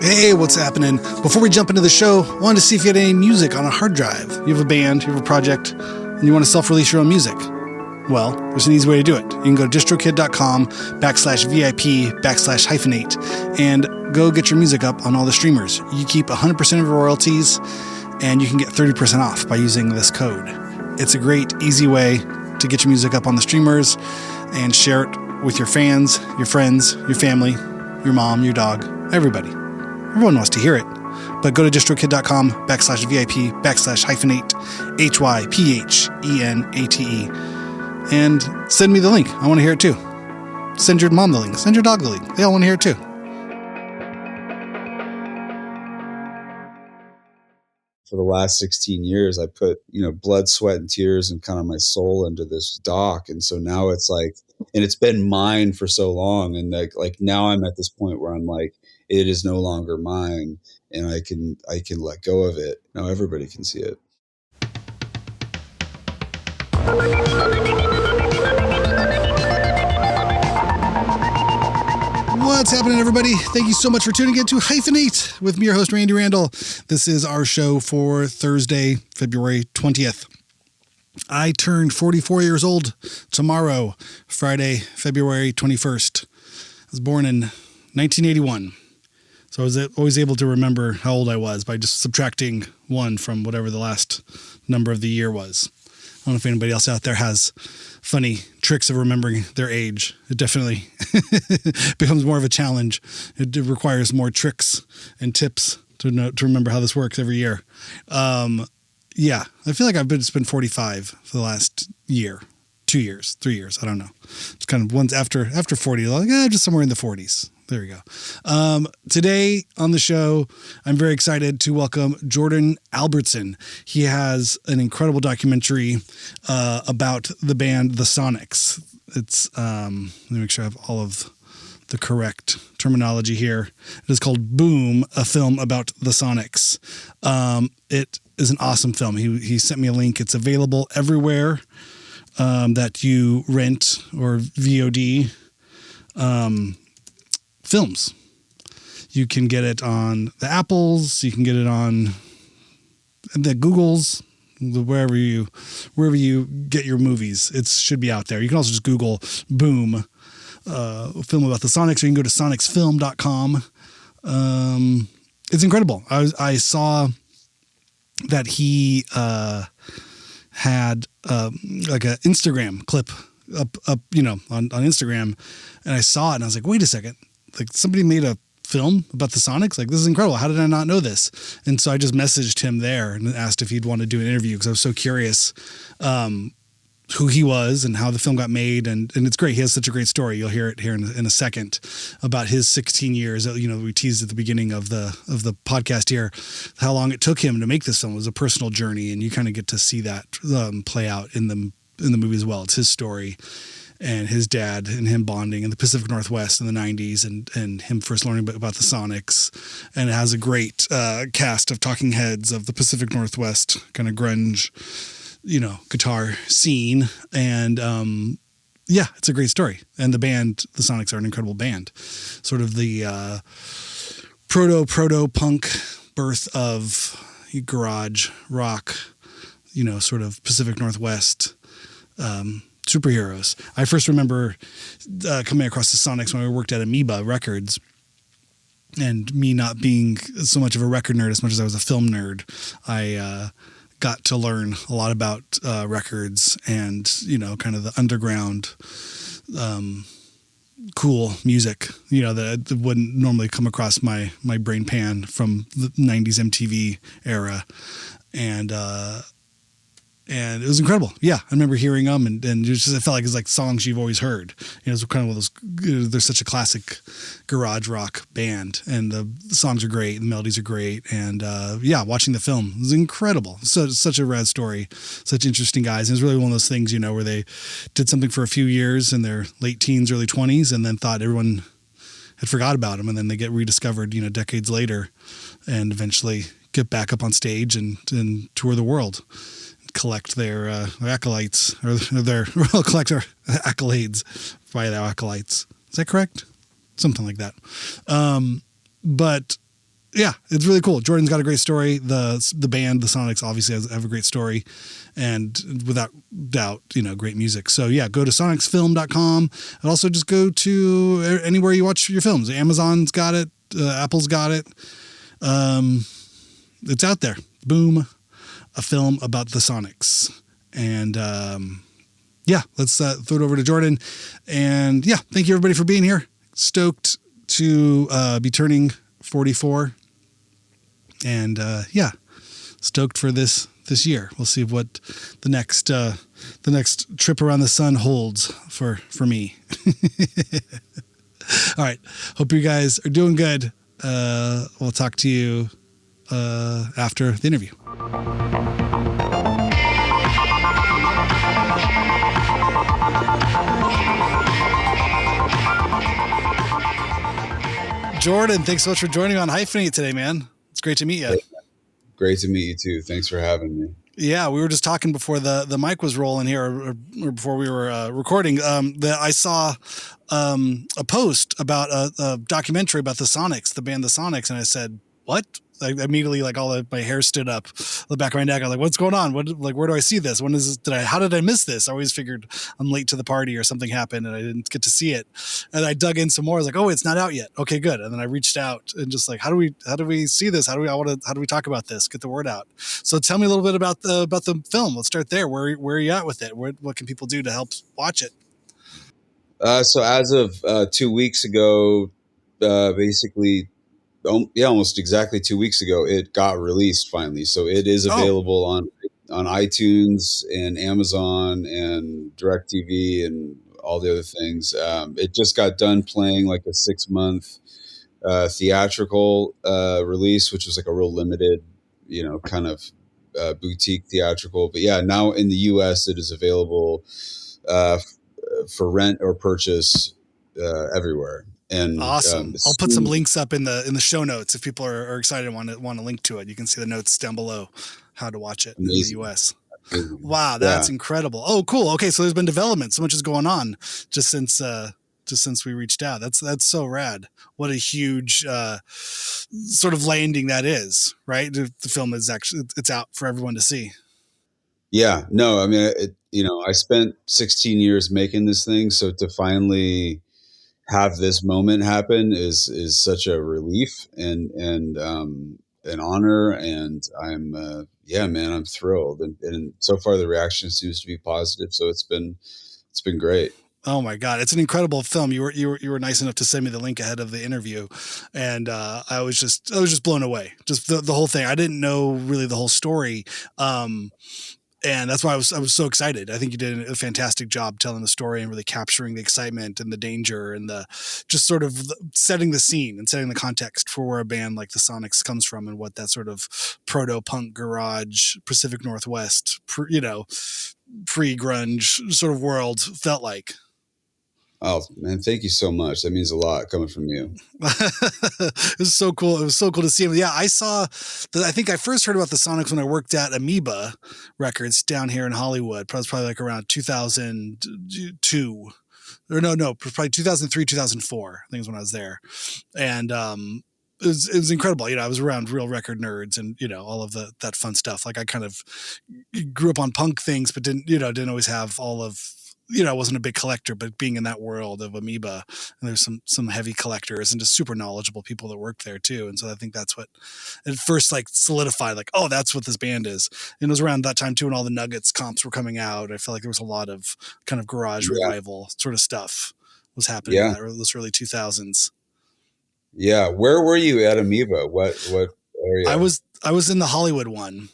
Hey, what's happening? Before we jump into the show, I wanted to see if you had any music on a hard drive. You have a band, you have a project, and you want to self-release your own music. Well, there's an easy way to do it. You can go to distrokid.com/VIP/hyphenate and go get your music up on all the streamers. You keep 100% of your royalties, and you can get 30% off by using this code. It's a great, easy way to get your music up on the streamers and share it with your fans, your friends, your family, your mom, your dog, everybody. Everyone wants to hear it. But go to distrokid.com/VIP/hyphenate, HYPHENATE, and send me the link. I want to hear it too. Send your mom the link. Send your dog the link. They all want to hear it too. For the last 16 years, I put, blood, sweat, and tears and kind of my soul into this doc. And so now it's like, and it's been mine for so long. And like now I'm at this point where I'm like, it is no longer mine, and I can let go of it. Now everybody can see it. What's happening, everybody? Thank you so much for tuning in to Hyphenate with me, your host, Randy Randall. This is our show for Thursday, February 20th. I turned 44 years old tomorrow, Friday, February 21st. I was born in 1981. So I was always able to remember how old I was by just subtracting one from whatever the last number of the year was. I don't know if anybody else out there has funny tricks of remembering their age. It definitely becomes more of a challenge. It requires more tricks and tips to remember how this works every year. Yeah, I feel like it's been 45 for the last year, 2 years, 3 years. I don't know. It's kind of once after 40, like, just somewhere in the 40s. There we go. Today on the show, I'm very excited to welcome Jordan Albertsen. He has an incredible documentary about the band The Sonics. It's, let me make sure I have all of the correct terminology here. It is called Boom, a film about The Sonics. It is an awesome film. He sent me a link. It's available everywhere that you rent or VOD films. You can get it on the Apples, you can get it on the Googles, wherever you get your movies. It should be out there. You can also just Google Boom, film about the Sonics, or you can go to sonicsfilm.com. It's incredible. I saw that he had like an Instagram clip up on Instagram, and I saw it and I was like, wait a second. Like, somebody made a film about the Sonics? Like, this is incredible. How did I not know this? And so I just messaged him there and asked if he'd want to do an interview, because I was so curious who he was and how the film got made. And it's great. He has such a great story. You'll hear it here in a second about his 16 years. We teased at the beginning of the podcast here how long it took him to make this film. It was a personal journey, and you kind of get to see that play out in the movie as well. It's his story, and his dad and him bonding in the Pacific Northwest in the 90s, and him first learning about the Sonics. And it has a great cast of talking heads of the Pacific Northwest kind of grunge, guitar scene. And it's a great story. And the band, the Sonics, are an incredible band. Sort of the proto-punk birth of garage rock, sort of Pacific Northwest superheroes. I first remember coming across the Sonics when I worked at Amoeba Records, and me not being so much of a record nerd as much as I was a film nerd. I got to learn a lot about records and, kind of the underground cool music, that wouldn't normally come across my brain pan from the 90s MTV era. And it was incredible. Yeah, I remember hearing them, and it felt like it's like songs you've always heard. It's kind of one of those. They're such a classic garage rock band, and the songs are great, the melodies are great, and watching the film was incredible. So such a rad story, such interesting guys. And it was really one of those things, where they did something for a few years in their late teens, early 20s, and then thought everyone had forgot about them, and then they get rediscovered, decades later, and eventually get back up on stage and tour the world. Collect their acolytes, or collect their accolades by their acolytes. Is that correct? Something like that. But Yeah, it's really cool. Jordan's got a great story. The band, the Sonics, obviously have a great story, and without doubt, great music. So yeah, go to sonicsfilm.com, and also just go to anywhere you watch your films. Amazon's got it. Apple's got it. It's out there. Boom, a film about the Sonics. And yeah, let's throw it over to Jordan. And yeah, thank you everybody for being here. Stoked to be turning 44. And yeah, stoked for this year. We'll see what the next trip around the sun holds for me. All right. Hope you guys are doing good. We'll talk to you after the interview. Jordan, thanks so much for joining on Hyphenate today, man. It's great to meet you. Great to meet you too. Thanks for having me. Yeah, we were just talking before the mic was rolling here, or before we were recording. That I saw a post about a documentary about the Sonics, the band the Sonics, and I said, "What?" Like immediately, like my hair stood up, the back of my neck. I was like, "What's going on? Where do I see this? When is this? How did I miss this?" I always figured I'm late to the party or something happened and I didn't get to see it. And I dug in some more. I was like, "Oh, it's not out yet. Okay, good." And then I reached out and just like, how do we see this? How do we talk about this? Get the word out. So tell me a little bit about the film. Let's start there. Where are you at with it? What can people do to help watch it? So as of 2 weeks ago, basically. Almost exactly 2 weeks ago, it got released finally. So it is available on iTunes and Amazon and DirecTV and all the other things. It just got done playing like a 6-month theatrical release, which was like a real limited, kind of boutique theatrical. But yeah, now in the US, it is available for rent or purchase everywhere. And awesome. I'll put some links up in the show notes if people are excited and want to link to it. You can see the notes down below how to watch it amazing. In the US. Wow, that's incredible. Oh, cool. Okay, so there's been development. So much is going on just since we reached out. That's so rad. What a huge sort of landing that is, right? The film is it's out for everyone to see. Yeah, no, I mean, I spent 16 years making this thing, so to finally have this moment happen is such a relief and an honor, and I'm man, I'm thrilled, and so far the reaction seems to be positive, so it's been great. Oh my God, it's an incredible film. You were nice enough to send me the link ahead of the interview, and I was just blown away. Just the whole thing. I didn't know really the whole story. And that's why I was so excited. I think you did a fantastic job telling the story and really capturing the excitement and the danger and the just sort of setting the scene and setting the context for where a band like the Sonics comes from and what that sort of proto-punk garage Pacific Northwest, pre-grunge sort of world felt like. Oh man, thank you so much. That means a lot coming from you. It was so cool. It was so cool to see him. Yeah, I think I first heard about the Sonics when I worked at Amoeba Records down here in Hollywood. Probably like around 2002. Or no, probably 2003, 2004. I think is when I was there. And it was incredible. I was around real record nerds and, all of that fun stuff. Like I kind of grew up on punk things, but didn't always have all of, I wasn't a big collector, but being in that world of Amoeba, and there's some heavy collectors and just super knowledgeable people that work there too. And so I think that's what at first like solidified, like, oh, that's what this band is. And it was around that time too, when all the Nuggets comps were coming out. I felt like there was a lot of kind of garage revival sort of stuff was happening in those early 2000s. Yeah. Where were you at Amoeba? What area? I was in the Hollywood one.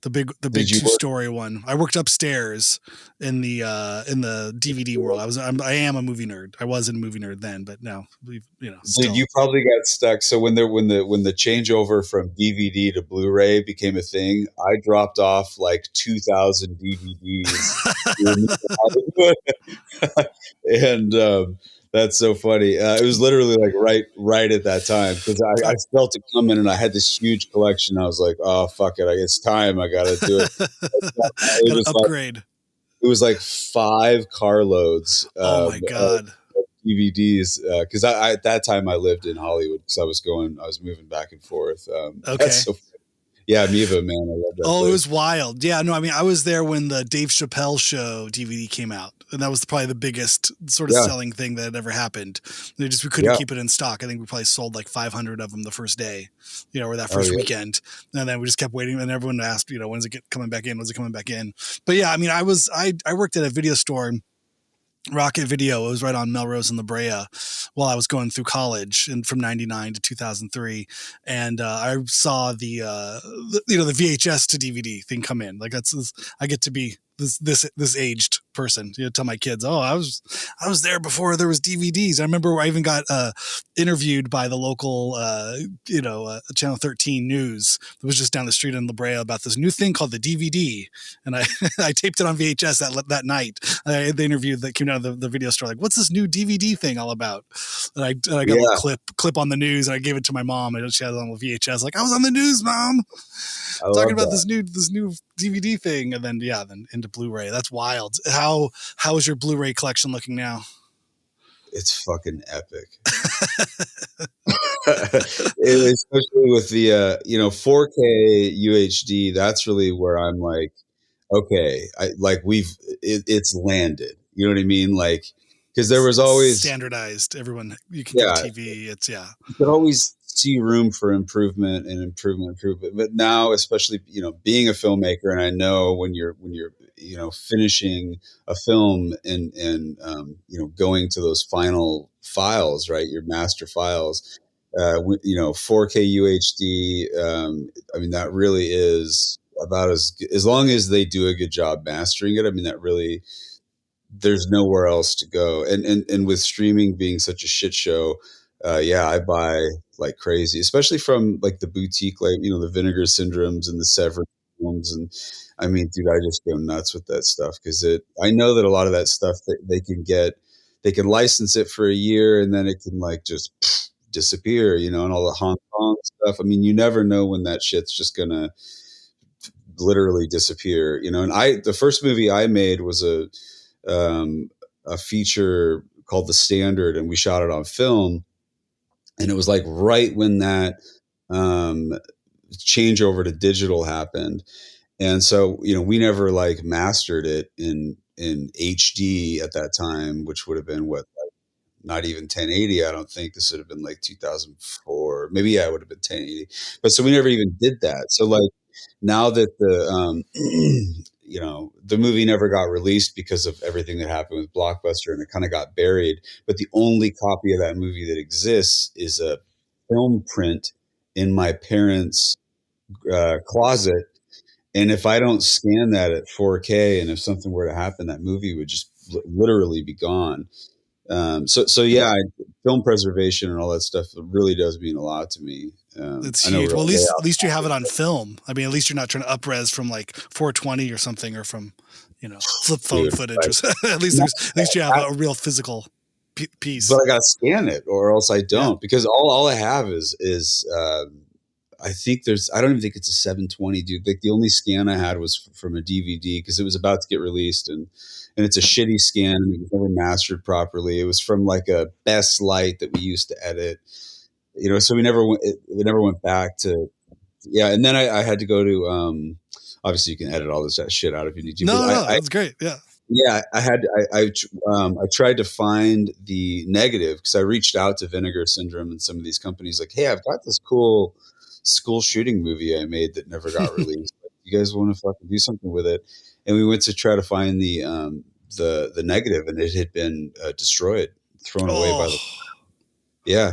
The big 2-story one. I worked upstairs in the DVD world. I am a movie nerd. I was a movie nerd then, but now Dude, you probably got stuck. So when the changeover from DVD to Blu-ray became a thing, I dropped off like 2,000 DVDs, and that's so funny. It was literally like right at that time because I felt it coming and I had this huge collection. I was like, oh, fuck it. It's time. I got to do it. It was upgrade. It was like 5 carloads. Oh my God. DVDs because I at that time I lived in Hollywood because I was moving back and forth. That's Okay. so yeah, Miva, man, I love that Oh, it was place. wild. Yeah, no, I mean, I was there when the Dave Chappelle show DVD came out, and that was probably the biggest sort of Yeah, selling thing that had ever happened. We couldn't yeah, keep it in stock. I think we probably sold like 500 of them the first day, or that oh first yeah, weekend, and then we just kept waiting. And everyone asked, when's it coming back in? When's it coming back in? But yeah, I mean, I worked at a video store, Rocket Video. It was right on Melrose and La Brea while I was going through college, and from '99 to 2003. And I saw the VHS to DVD thing come in. Like I get to be this aged person. Tell my kids, oh, I was there before there was DVDs. I remember I even got interviewed by the local Channel 13 News that was just down the street in La Brea about this new thing called the DVD, and I I taped it on VHS that night. They interviewed that came out of the video store, like, what's this new DVD thing all about? And I got a little yeah. clip on the news, and I gave it to my mom, and she had it on the VHS, like, I was on the news, Mom, I talking love about that. this new DVD thing. And then then into Blu-ray. That's wild. How is your Blu-ray collection looking now? It's fucking epic. Especially with the 4K UHD. That's really where I'm like, okay, it's landed. You know what I mean? Like, because there was always, Standardized. Everyone, you can get a yeah, TV. It's you could always see room for improvement and improvement. But now, especially, being a filmmaker, and I know when you're finishing a film and going to those final files, right, your master files, 4K UHD. I mean, that really is about as long as they do a good job mastering it. I mean, that really, there's nowhere else to go. And with streaming being such a shit show, yeah, I buy like crazy, especially from like the boutique, like the Vinegar Syndromes and the Severed films. And I mean, dude, I just go nuts with that stuff because I know that a lot of that stuff that they can license it for a year and then it can like just disappear, and all the Hong Kong stuff. I mean, you never know when that shit's just gonna literally disappear, And the first movie I made was a feature called The Standard, and we shot it on film. And it was like right when that um, changeover to digital happened, and so we never like mastered it in HD at that time, which would have been what, like, not even 1080. I don't think this would have been like 2004. Maybe yeah, it would have been 1080. But so we never even did that. So like now that the movie never got released because of everything that happened with Blockbuster, and it kind of got buried. But the only copy of that movie that exists is a film print in my parents' closet. And if I don't scan that at 4K, and if something were to happen, that movie would just literally be gone. So yeah, film preservation and all that stuff really does mean a lot to me. It's I know huge. we're Well, way at least you have it on film. I mean, at least you're not trying to upres from like 420 or something, or from flip phone dude, footage. right? At least you have a real physical But piece. I gotta scan it, or else I Yeah. don't, because all I have is I don't even think it's a 720, dude. Like the only scan I had was from a DVD because it was about to get released, and it's a shitty scan, and it was never mastered properly. It was from like a best light that we used to edit, so we never went back to, yeah. And then I had to go to, obviously you can edit all this shit out if you need to, but No, that's great. Yeah. yeah, I tried to find the negative because I reached out to Vinegar Syndrome and some of these companies, like, hey, I've got this cool school shooting movie I made that never got released. Like, you guys want to fucking do something with it? And we went to try to find the negative, and it had been destroyed, thrown away by Oh, the, yeah.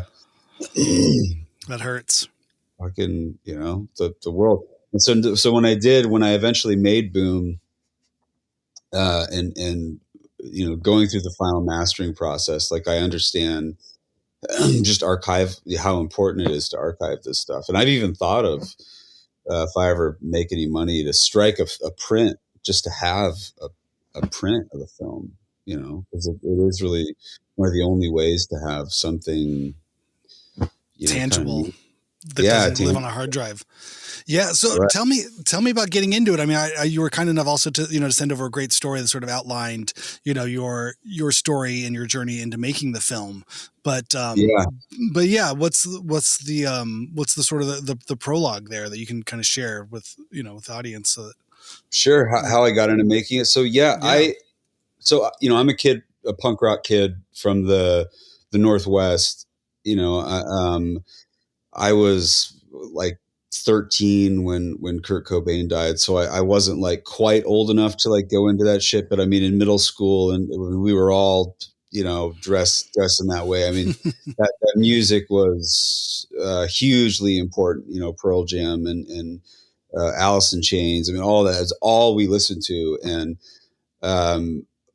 that hurts. Fucking, the world. And so when I eventually made Boom, and going through the final mastering process, like I understand just how important it is to archive this stuff. And I've even thought of, if I ever make any money, to strike a print, just to have a print of the film, because it is really one of the only ways to have something, kind of Tangible neat. that Yeah, doesn't live on a hard drive. Yeah. So Right. tell me about getting into it. I mean, you were kind enough also to, to send over a great story that sort of outlined, your story and your journey into making the film. But, Yeah. but yeah, what's the sort of the prologue there that you can kind of share with, with the audience? So that, Sure. How I got into making it. So yeah, yeah. I'm a punk rock kid from the Northwest. You know, I was like 13 when Kurt Cobain died, so I wasn't like quite old enough to like go into that shit. But I mean, in middle school, and we were all dressing that way. I mean, that music was hugely important. You know, Pearl Jam and Alice in Chains. I mean, all that is all we listened to, and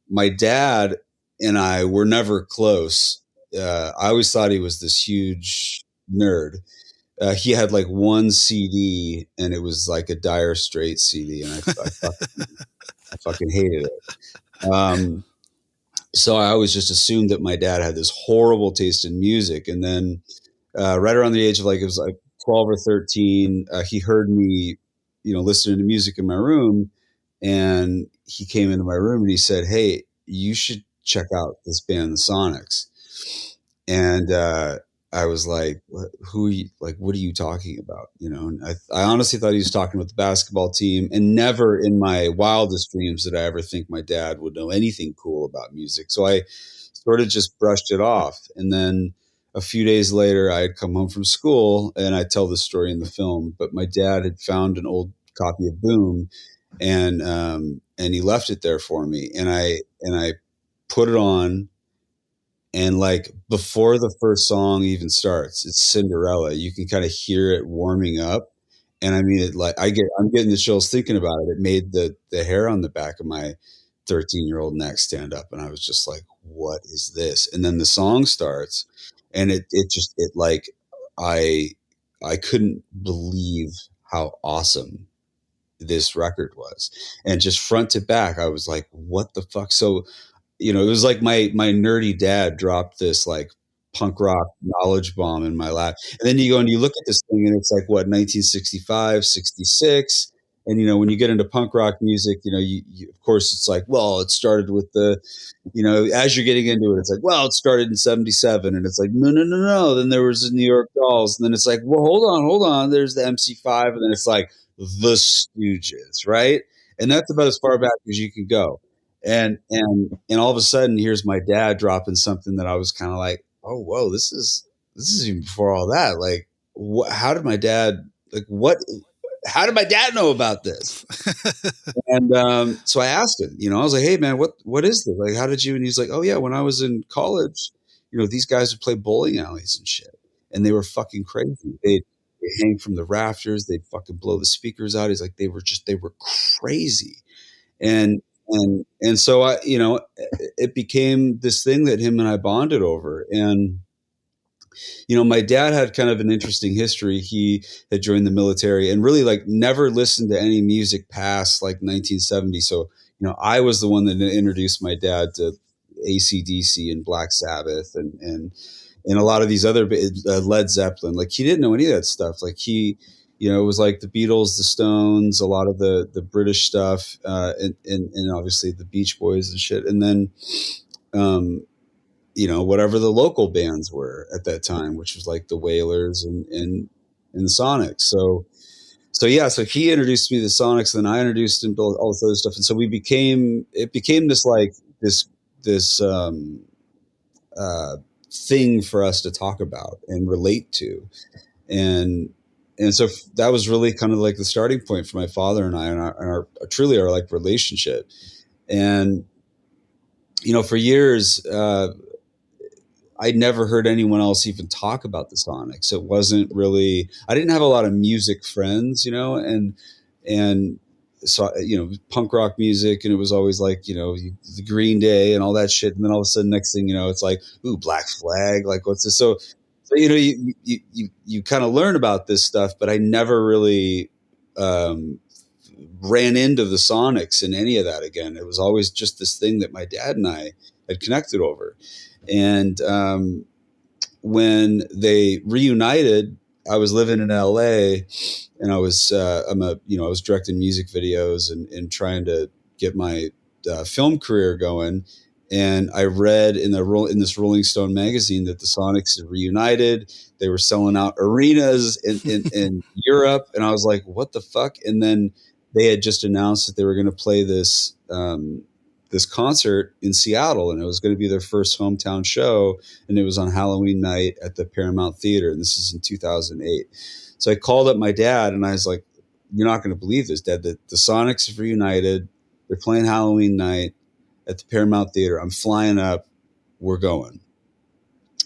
my dad and I were never close. I always thought he was this huge nerd. He had like one CD, and it was like a Dire Straits CD, and I fucking hated it. So I always just assumed that my dad had this horrible taste in music. And then right around the age of like, it was like 12 or 13, he heard me, listening to music in my room, and he came into my room and he said, "Hey, you should check out this band, the Sonics." And I was like, "Who? Are you, like, what are you talking about?" And I honestly thought he was talking about the basketball team, and never in my wildest dreams did I ever think my dad would know anything cool about music. So I sort of just brushed it off. And then a few days later, I had come home from school, and I tell this story in the film. But my dad had found an old copy of Boom, and he left it there for me, and I put it on. And like before the first song even starts, it's Cinderella. You can kind of hear it warming up. And I mean, I'm getting the chills thinking about it. It made the hair on the back of my 13-year-old neck stand up. And I was just like, what is this? And then the song starts, and it like, I, I couldn't believe how awesome this record was. And just front to back, I was like, what the fuck? So it was like my nerdy dad dropped this like punk rock knowledge bomb in my lap. And then you go and you look at this thing, and it's like, what, 1965, 66. And, when you get into punk rock music, of course it's like, well, it started with as you're getting into it, it's like, well, it started in 77. And it's like, no, no, no, no. Then there was the New York Dolls. And then it's like, well, hold on. There's the MC5. And then it's like the Stooges, right? And that's about as far back as you can go. And all of a sudden, here's my dad dropping something that I was kind of like, oh, whoa, this is even before all that. Like, how did my dad how did my dad know about this? And so I asked him, I was like, hey man, what is this? Like, how did you? And he's like, oh yeah, when I was in college, these guys would play bowling alleys and shit, and they were fucking crazy. They'd hang from the rafters, they'd fucking blow the speakers out. He's like, they were crazy. And so it became this thing that him and I bonded over. And my dad had kind of an interesting history. He had joined the military and really like never listened to any music past like 1970. So I was the one that introduced my dad to AC/DC and Black Sabbath and a lot of these other Led Zeppelin. Like, he didn't know any of that stuff. Like, it was like the Beatles, the Stones, a lot of the British stuff, and obviously the Beach Boys and shit. And then, whatever the local bands were at that time, which was like the Wailers and the Sonics. So yeah, so he introduced me to the Sonics, and then I introduced him to all this other stuff. And so it became this like this thing for us to talk about and relate to. And so that was really kind of like the starting point for my father and I, and our truly our like relationship. And for years, I never heard anyone else even talk about the Sonics. It wasn't really, I didn't have a lot of music friends, and so, punk rock music. And it was always like, the Green Day and all that shit. And then all of a sudden, next thing you know, it's like, ooh, Black Flag. Like, what's this? So you kind of learn about this stuff, but I never really, ran into the Sonics and any of that again. It was always just this thing that my dad and I had connected over. And when they reunited, I was living in LA, and I was I was directing music videos and trying to get my film career going. And I read in this Rolling Stone magazine that the Sonics had reunited. They were selling out arenas in Europe, and I was like, "What the fuck?" And then they had just announced that they were going to play this concert in Seattle, and it was going to be their first hometown show, and it was on Halloween night at the Paramount Theater, and this is in 2008. So I called up my dad, and I was like, "You're not going to believe this, Dad. The Sonics have reunited. They're playing Halloween night at the Paramount Theater. I'm flying up. We're going."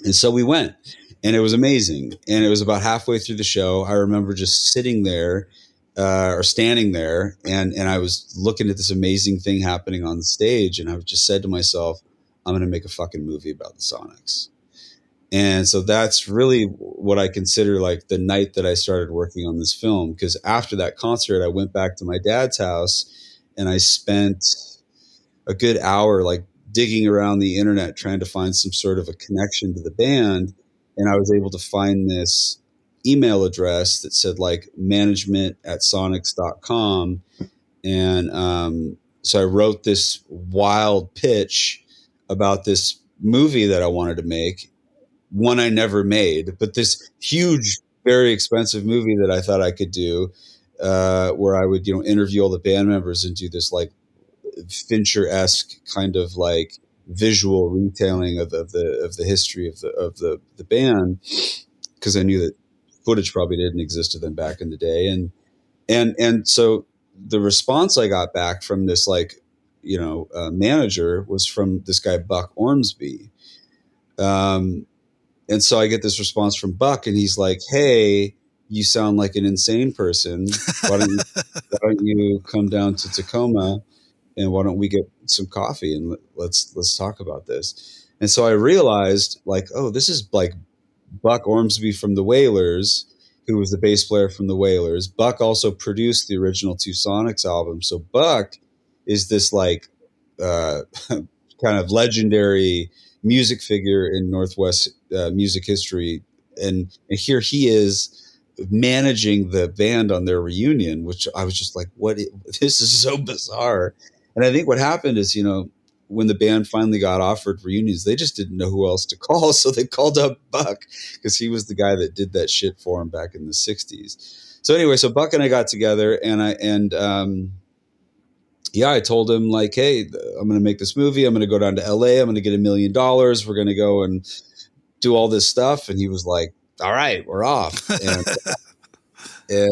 And so we went, and it was amazing. And it was about halfway through the show. I remember just sitting there or standing there, and I was looking at this amazing thing happening on the stage, and I just said to myself, "I'm going to make a fucking movie about the Sonics." And so that's really what I consider like the night that I started working on this film. Because after that concert, I went back to my dad's house, and I spent a good hour like digging around the internet trying to find some sort of a connection to the band. And I was able to find this email address that said like management@sonics.com. And so I wrote this wild pitch about this movie that I wanted to make, one I never made, but this huge, very expensive movie that I thought I could do, where I would, interview all the band members and do this like Fincher-esque kind of like visual retailing of the history of the band, because I knew that footage probably didn't exist to them back in the day. And so the response I got back from this manager was from this guy Buck Ormsby. And so I get this response from Buck, and he's like, "Hey, you sound like an insane person. Why don't you come down to Tacoma, and why don't we get some coffee and let's talk about this?" And so I realized like, oh, this is like Buck Ormsby from the Wailers, who was the bass player from the Wailers. Buck also produced the original two Sonics albums. So Buck is this like kind of legendary music figure in Northwest music history. And here he is managing the band on their reunion, which I was just like, this is so bizarre. And I think what happened is, when the band finally got offered reunions, they just didn't know who else to call. So they called up Buck, because he was the guy that did that shit for him back in the 60s. So anyway, so Buck and I got together, and I told him like, "Hey, I'm going to make this movie. I'm going to go down to LA. I'm going to get $1 million. We're going to go and do all this stuff." And he was like, "All right, we're off." So I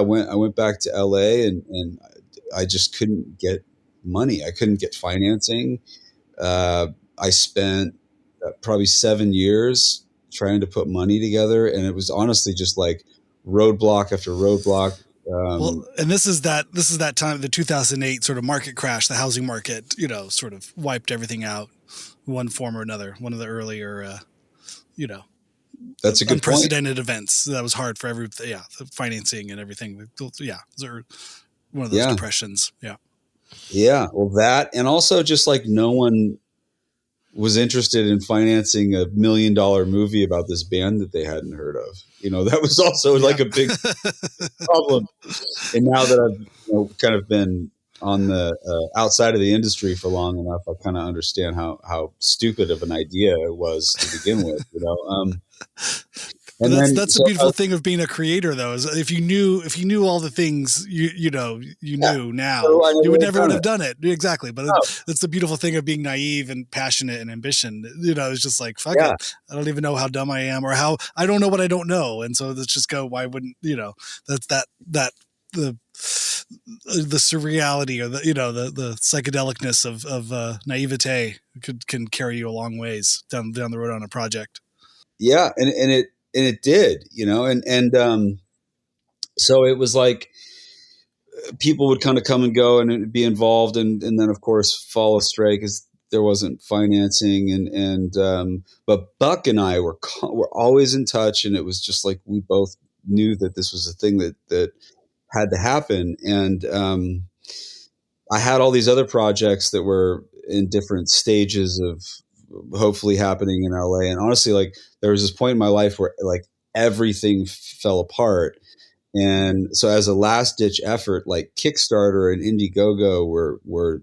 went back to LA, and I just couldn't get money. I couldn't get financing. I spent probably 7 years trying to put money together, and it was honestly just like roadblock after roadblock. And this is that time, the 2008 sort of market crash, the housing market, sort of wiped everything out, one form or another. One of the earlier, that's a good unprecedented events that was hard for everything. Yeah, the financing and everything. Yeah, one of those depressions. Yeah. Yeah, well, that, and also just like no one was interested in financing $1 million movie about this band that they hadn't heard of. That was also like a big problem. And now that I've kind of been on the outside of the industry for long enough, I kind of understand how stupid of an idea it was to begin with. And that's the beautiful thing of being a creator, though, is if you knew all the things you knew now, so you would never have done it. Exactly. But that's the beautiful thing of being naive and passionate and ambition. It's just like, fuck it. I don't even know how dumb I am, or how I don't know what I don't know. And so let's just go, why wouldn't, that's the surreality, or the psychedelicness of naivete can carry you a long ways down the road on a project. Yeah. And it did, so it was like people would kind of come and go and be involved, and then of course fall astray because there wasn't financing, but Buck and I were always in touch, and it was just like we both knew that this was a thing that had to happen. And I had all these other projects that were in different stages of hopefully happening in LA. And honestly, like there was this point in my life where like everything fell apart. And so as a last ditch effort, like Kickstarter and Indiegogo were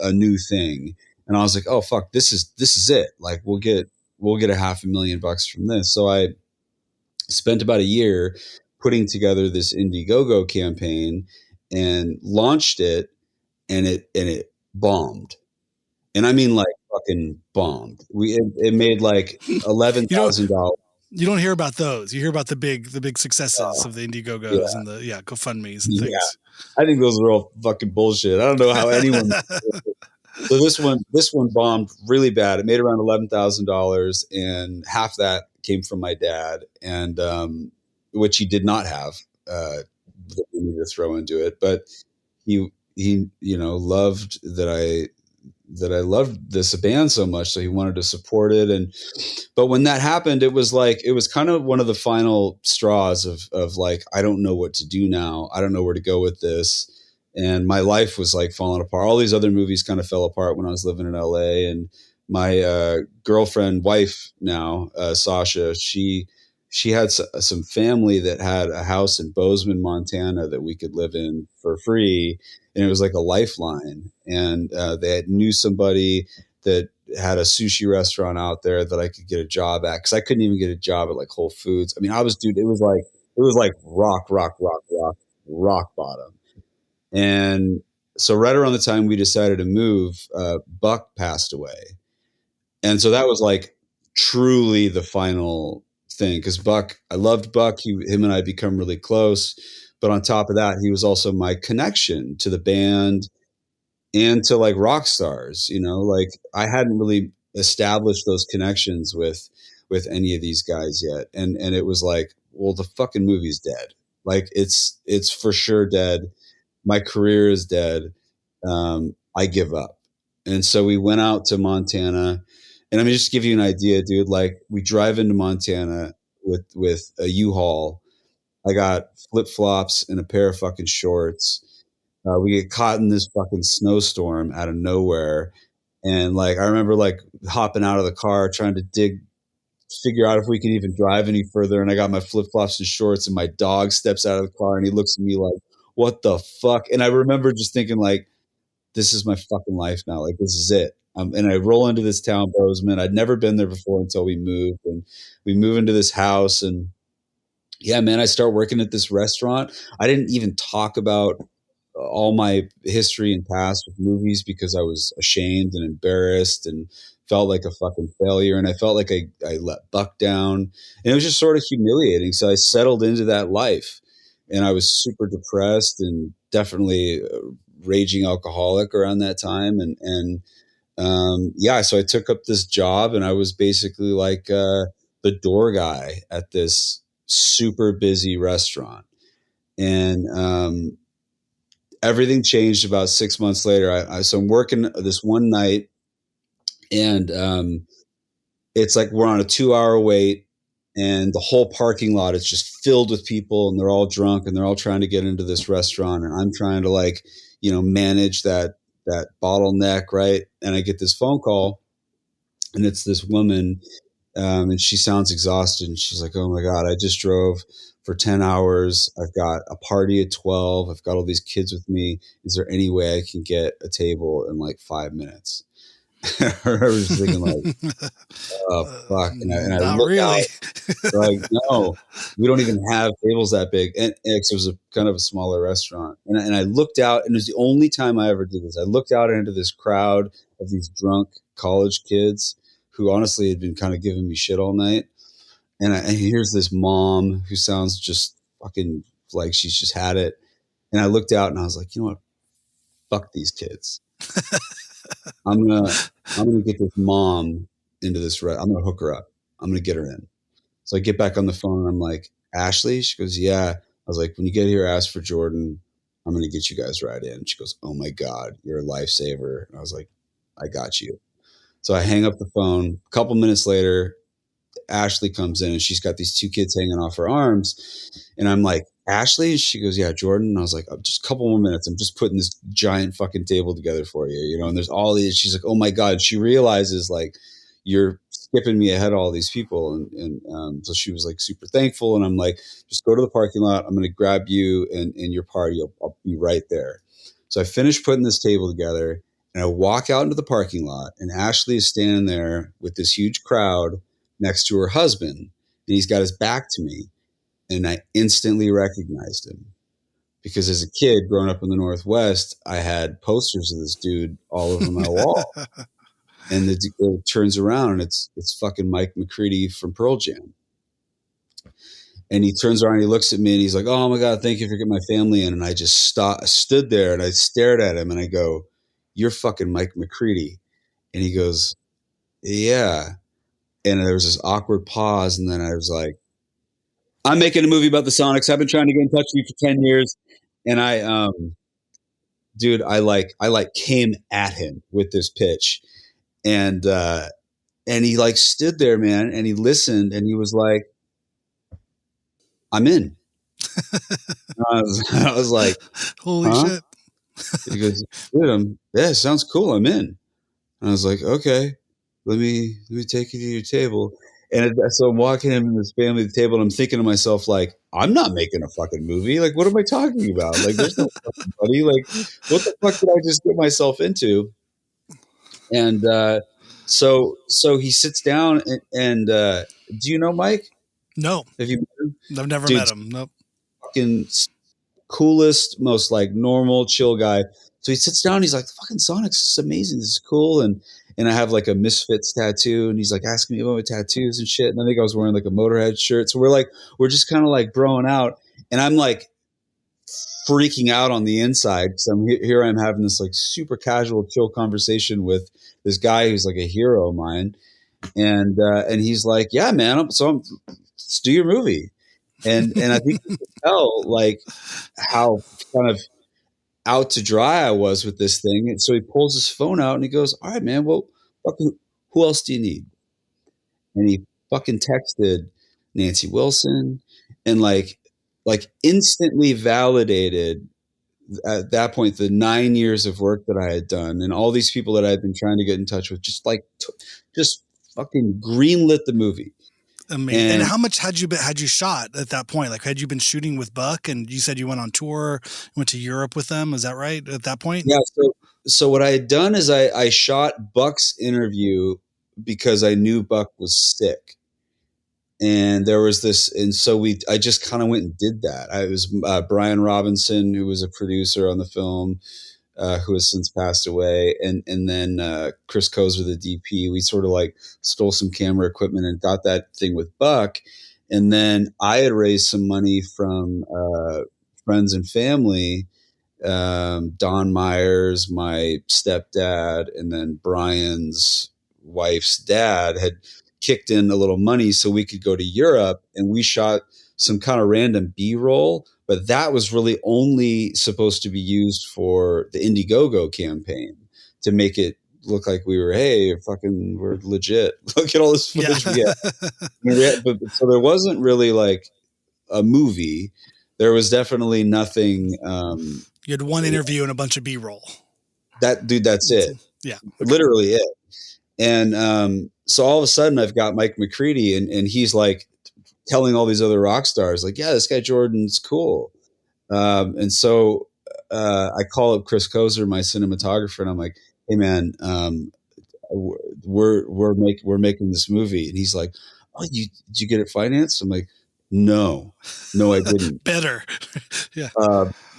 a new thing. And I was like, oh fuck, this is it. Like we'll get a $500,000 from this. So I spent about a year putting together this Indiegogo campaign and launched it, and it bombed. And I mean like fucking bombed. It made like $11,000. You don't hear about those. You hear about the big successes of the Indiegogos and the GoFundMe's and things. I think those are all fucking bullshit. I don't know how anyone. So this one bombed really bad. It made around $11,000, and half that came from my dad, and which he did not have that we need to throw into it. But he loved that I loved this band so much, so he wanted to support it. But when that happened, it was kind of one of the final straws of like, I don't know what to do now. I don't know where to go with this. And my life was like falling apart. All these other movies kind of fell apart when I was living in LA. And my girlfriend, wife now, Sasha, she had some family that had a house in Bozeman, Montana that we could live in for free. And it was like a lifeline. And they knew somebody that had a sushi restaurant out there that I could get a job at, because I couldn't even get a job at like Whole Foods. I mean, it was like rock bottom. And so right around the time we decided to move, Buck passed away. And so that was like truly the final thing, because I loved Buck. Him and I become really close. But on top of that, he was also my connection to the band and to like rock stars. Like I hadn't really established those connections with any of these guys yet. And it was like, well, the fucking movie's dead. Like it's for sure dead. My career is dead. I give up. And so we went out to Montana, and I mean, just to give you an idea, dude, like we drive into Montana with a U-Haul. I got flip-flops and a pair of fucking shorts. We get caught in this fucking snowstorm out of nowhere. And like, I remember like hopping out of the car, trying to figure out if we could even drive any further. And I got my flip-flops and shorts, and my dog steps out of the car and he looks at me like, what the fuck? And I remember just thinking like, this is my fucking life now. Like, this is it. And I roll into this town, Bozeman. I'd never been there before until we moved, and we move into this house, and yeah, man, I start working at this restaurant. I didn't even talk about all my history and past with movies because I was ashamed and embarrassed and felt like a fucking failure. And I felt like I let Buck down, and it was just sort of humiliating. So I settled into that life, and I was super depressed and definitely a raging alcoholic around that time. So I took up this job, and I was basically like the door guy at this super busy restaurant. And everything changed about 6 months later. So I'm working this one night, and it's like we're on a 2-hour wait, and the whole parking lot is just filled with people, and they're all drunk, and they're all trying to get into this restaurant. And I'm trying to like, manage that bottleneck. Right. And I get this phone call, and it's this woman, and she sounds exhausted. And she's like, oh my God, I just drove for 10 hours. I've got a party at 12. I've got all these kids with me. Is there any way I can get a table in like 5 minutes? I was thinking like, oh fuck. And I look really out, like, no, we don't even have tables that big. And it was a kind of a smaller restaurant. And I looked out, and it was the only time I ever did this. I looked out into this crowd of these drunk college kids who honestly had been kind of giving me shit all night. And here's this mom who sounds just fucking like she's just had it. And I looked out, and I was like, you know what? Fuck these kids. I'm gonna get this mom into this. I'm gonna hook her up. I'm gonna get her in. So I get back on the phone, and I'm like, Ashley? She goes, yeah. I was like, when you get here, ask for Jordan. I'm gonna get you guys right in. She goes, oh my God, you're a lifesaver. And I was like, I got you. So I hang up the phone. A couple minutes later, Ashley comes in, and she's got these 2 kids hanging off her arms. And I'm like, Ashley? She goes, yeah, Jordan. And I was like, oh, just a couple more minutes. I'm just putting this giant fucking table together for you, and there's all these. She's like, oh my God. She realizes like you're skipping me ahead of all these people. And so she was like super thankful. And I'm like, just go to the parking lot. I'm going to grab you and your party. I'll be right there. So I finished putting this table together and I walk out into the parking lot and Ashley is standing there with this huge crowd next to her husband. And he's got his back to me. And I instantly recognized him because as a kid growing up in the Northwest, I had posters of this dude all over my wall. And it turns around and it's fucking Mike McCready from Pearl Jam. And he turns around and he looks at me and he's like, oh my God, thank you for getting my family in. And I just stood there and I stared at him and I go, you're fucking Mike McCready. And he goes, yeah. And there was this awkward pause. And then I was like, I'm making a movie about the Sonics. I've been trying to get in touch with you for 10 years. And dude, I came at him with this pitch. And he like stood there, man, and he listened and he was like, I'm in. I was like, holy shit. He goes, dude, yeah, sounds cool. I'm in. And I was like, okay, let me take you to your table. And so I'm walking him in this family table and I'm thinking to myself, like, I'm not making a fucking movie. Like, what am I talking about? Like, there's no fucking money. Like, what the fuck did I just get myself into? And, so he sits down and do you know Mike? No. Have you met him? I've never met him. Nope. Fucking coolest, most like normal, chill guy. So he sits down and he's like, the fucking Sonics is amazing. This is cool. And I have like a Misfits tattoo and he's like asking me about my tattoos and shit. And I think I was wearing like a Motorhead shirt. So we're just kind of like broing out. And I'm like freaking out on the inside because here I'm having this like super casual, chill conversation with this guy who's like a hero of mine, and he's like, "Yeah, man, let's do your movie," and I think you can tell like how kind of out to dry I was with this thing, and so he pulls his phone out and he goes, "All right, man, well, fucking, who else do you need?" And he fucking texted Nancy Wilson, and like instantly validated at that point the 9 years of work that I had done and all these people that I had been trying to get in touch with, just fucking greenlit the movie. Amazing. And how much had you shot at that point? Like, had you been shooting with Buck? And you said you went on tour, went to Europe with them. Is that right? At that point? Yeah. So what I had done is I shot Buck's interview because I knew Buck was sick. And there was this, and so I just kind of went and did that. It was Brian Robinson, who was a producer on the film, who has since passed away, and then Chris Kozer, the DP. We sort of like stole some camera equipment and got that thing with Buck, and then I had raised some money from friends and family. Don Myers, my stepdad, and then Brian's wife's dad had kicked in a little money so we could go to Europe, and we shot some kind of random B-roll, but that was really only supposed to be used for the Indiegogo campaign to make it look like we're legit. Look at all this footage we have. But so there wasn't really like a movie. There was definitely nothing. You had one interview and a bunch of B-roll. That's it. Yeah. Okay. Literally it. And so all of a sudden I've got Mike McCready and he's like telling all these other rock stars, like, yeah, this guy Jordan's cool. And so I call up Chris Kozer, my cinematographer, and I'm like, hey man, we're making this movie. And he's like, oh, did you get it financed? I'm like, no, I didn't. Better. Yeah.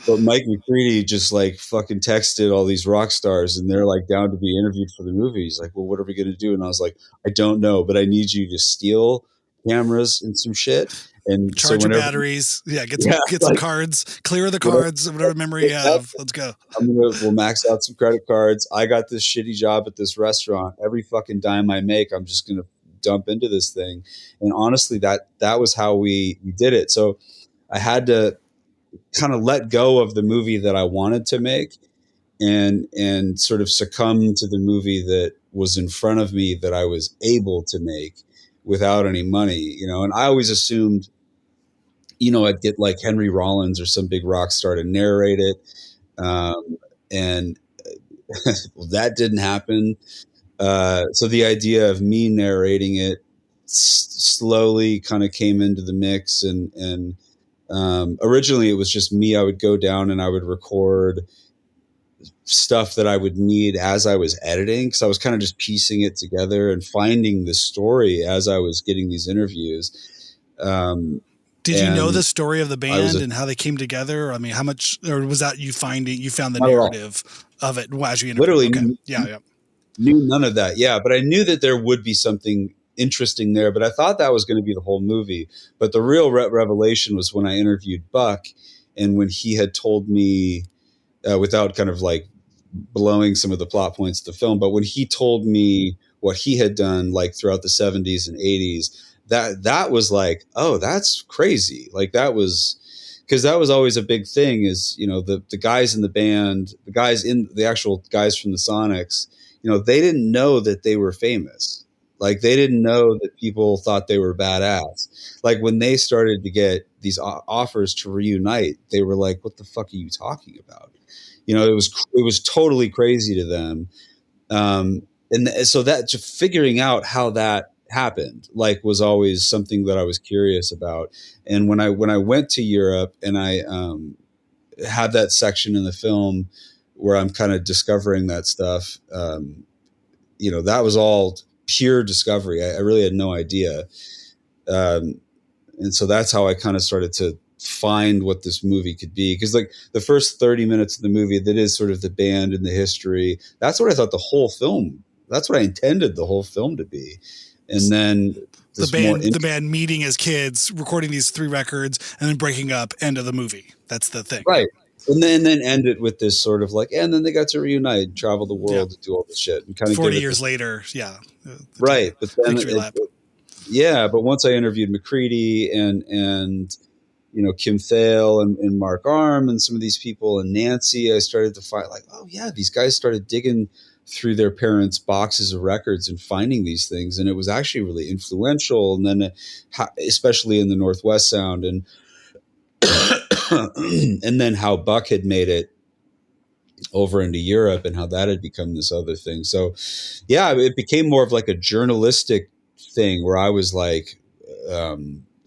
But Mike McCready just like fucking texted all these rock stars and they're like down to be interviewed for the movie. He's like, well, what are we going to do? And I was like, I don't know, but I need you to steal cameras and some shit and charge your batteries. Yeah. Get some cards, clear the cards, whatever memory you have. Let's go. We'll max out some credit cards. I got this shitty job at this restaurant. Every fucking dime I make, I'm just going to dump into this thing. And honestly, that was how we did it. So I had to kind of let go of the movie that I wanted to make and sort of succumb to the movie that was in front of me that I was able to make without any money, and I always assumed, I'd get like Henry Rollins or some big rock star to narrate it. And well, that didn't happen. So the idea of me narrating it slowly kind of came into the mix, and originally it was just me. I would go down and I would record stuff that I would need as I was editing, because I was kind of just piecing it together and finding the story as I was getting these interviews. Did you know the story of the band and how they came together? I mean, how much, or was that you found the not at all. narrative of it as you interviewed? Literally, okay. Knew none of that. Yeah, but I knew that there would be something interesting there. But I thought that was going to be the whole movie. But the real revelation was when I interviewed Buck, and when he had told me, without kind of like blowing some of the plot points of the film, but when he told me what he had done like throughout the 70s and 80s, that was like, oh, that's crazy. Like that was, because that was always a big thing, is, you know, the guys in the band, the actual guys from the Sonics, you know, they didn't know that they were famous. Like they didn't know that people thought they were badass. Like when they started to get these offers to reunite, they were like, what the fuck are you talking about? You know, it was totally crazy to them. And so that, just figuring out how that happened, like, was always something that I was curious about. And when I went to Europe, and I had that section in the film where I'm kind of discovering that stuff, you know, that was all pure discovery. I really had no idea. And so that's how I kind of started to find what this movie could be. Because like the first 30 minutes of the movie, that is sort of the band and the history. That's what I thought the whole film, that's what I intended the whole film to be. And then the band meeting as kids, recording these 3 records, and then breaking up, end of the movie. That's the thing. Right. And then end it with this sort of like, and then they got to reunite, travel the world, to do all this shit, and kind of 40 years later. Yeah. Right. But then but once I interviewed McCready and you know, Kim Thale and Mark Arm and some of these people, and Nancy, I started to find like, oh yeah, these guys started digging through their parents' boxes of records and finding these things. And it was actually really influential. And then especially in the Northwest Sound, and and then how Buck had made it over into Europe, and how that had become this other thing. So yeah, it became more of like a journalistic thing where I was like,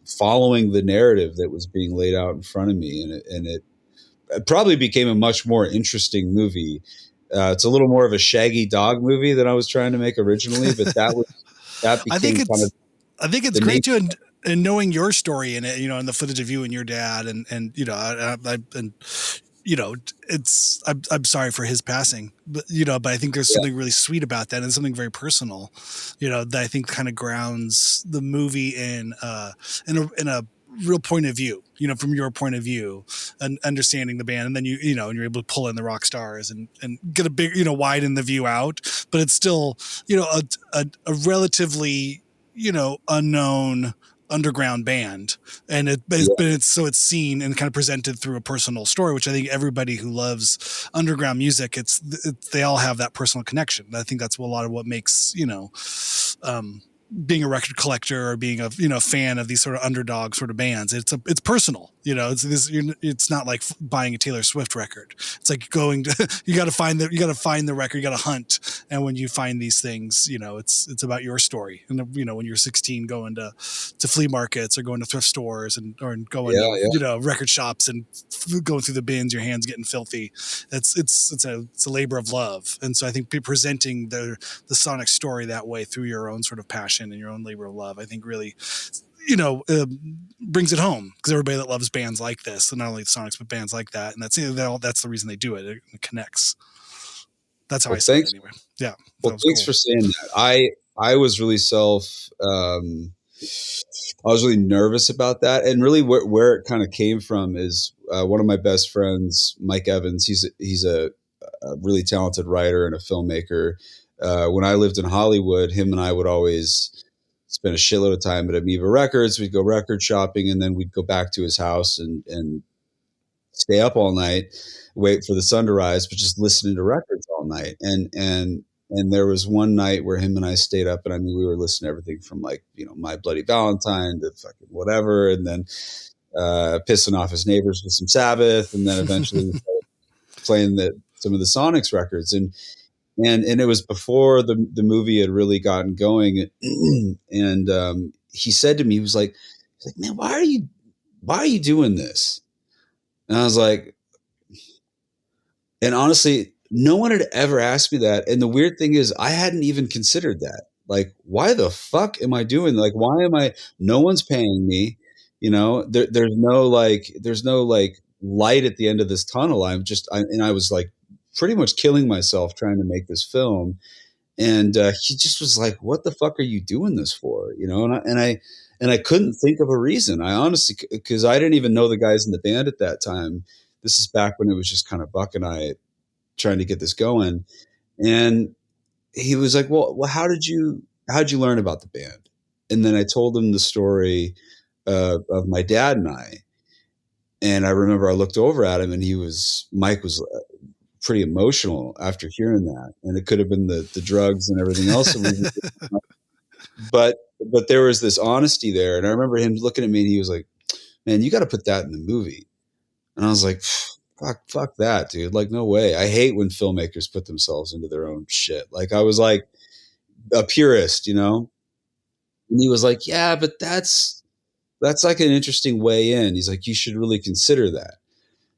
following the narrative that was being laid out in front of me. And it probably became a much more interesting movie. It's a little more of a Shaggy Dog movie than I was trying to make originally, but that became I think it's great too. And knowing your story in it, you know, and the footage of you and your dad, and you know, and you know, I'm sorry for his passing, but you know, but I think there's something really sweet about that, and something very personal, you know, that I think kind of grounds the movie in a real point of view, you know, from your point of view, and understanding the band. And then you know, and you're able to pull in the rock stars and get a big, you know, widen the view out, but it's still, you know, a relatively, you know, unknown underground band, and it's seen and kind of presented through a personal story, which I think everybody who loves underground music, they all have that personal connection. I think that's a lot of what makes, you know, being a record collector or being a, you know, fan of these sort of underdog sort of bands. It's personal, you know, it's not like buying a Taylor Swift record. It's like going to, you got to find the record, you got to hunt. And when you find these things, you know, it's about your story. And you know, when you're 16, going to flea markets or going to thrift stores or going to, you know, record shops and going through the bins, your hands getting filthy. It's a labor of love. And so I think presenting the Sonic story that way through your own sort of passion and your own labor of love, I think really, you know, brings it home, because everybody that loves bands like this, and not only the Sonics, but bands like that, and that's the reason they do it. It connects. That's how I see it anyway. Yeah. Well, thanks for saying that. I was really I was really nervous about that, and really where it kind of came from is one of my best friends, Mike Evans. He's a really talented writer and a filmmaker. When I lived in Hollywood, him and I would always spend a shitload of time at Amoeba Records. We'd go record shopping, and then we'd go back to his house and stay up all night, wait for the sun to rise, but just listening to records all night. And there was one night where him and I stayed up, and I mean, we were listening to everything from like, you know, My Bloody Valentine to fucking whatever, and then pissing off his neighbors with some Sabbath, and then eventually playing some of the Sonics records. And and it was before the movie had really gotten going. And he said to me, he was like, man, why are you doing this? And I was like, and honestly, no one had ever asked me that. And the weird thing is, I hadn't even considered that. Like, why the fuck am I doing? Like, why am I? No one's paying me. You know, there's no like light at the end of this tunnel. And I was like, pretty much killing myself trying to make this film. And he just was like, "What the fuck are you doing this for?" You know, and I couldn't think of a reason. I honestly, because I didn't even know the guys in the band at that time. This is back when it was just kind of Buck and I trying to get this going. And he was like, well, how'd you learn about the band? And then I told him the story of my dad and I. And I remember I looked over at him, and Mike was pretty emotional after hearing that. And it could have been the drugs and everything else. But there was this honesty there. And I remember him looking at me, and he was like, man, you got to put that in the movie. And I was like, fuck that, dude. Like, no way. I hate when filmmakers put themselves into their own shit. Like, I was like a purist, you know? And he was like, yeah, but that's like an interesting way in. He's like, you should really consider that.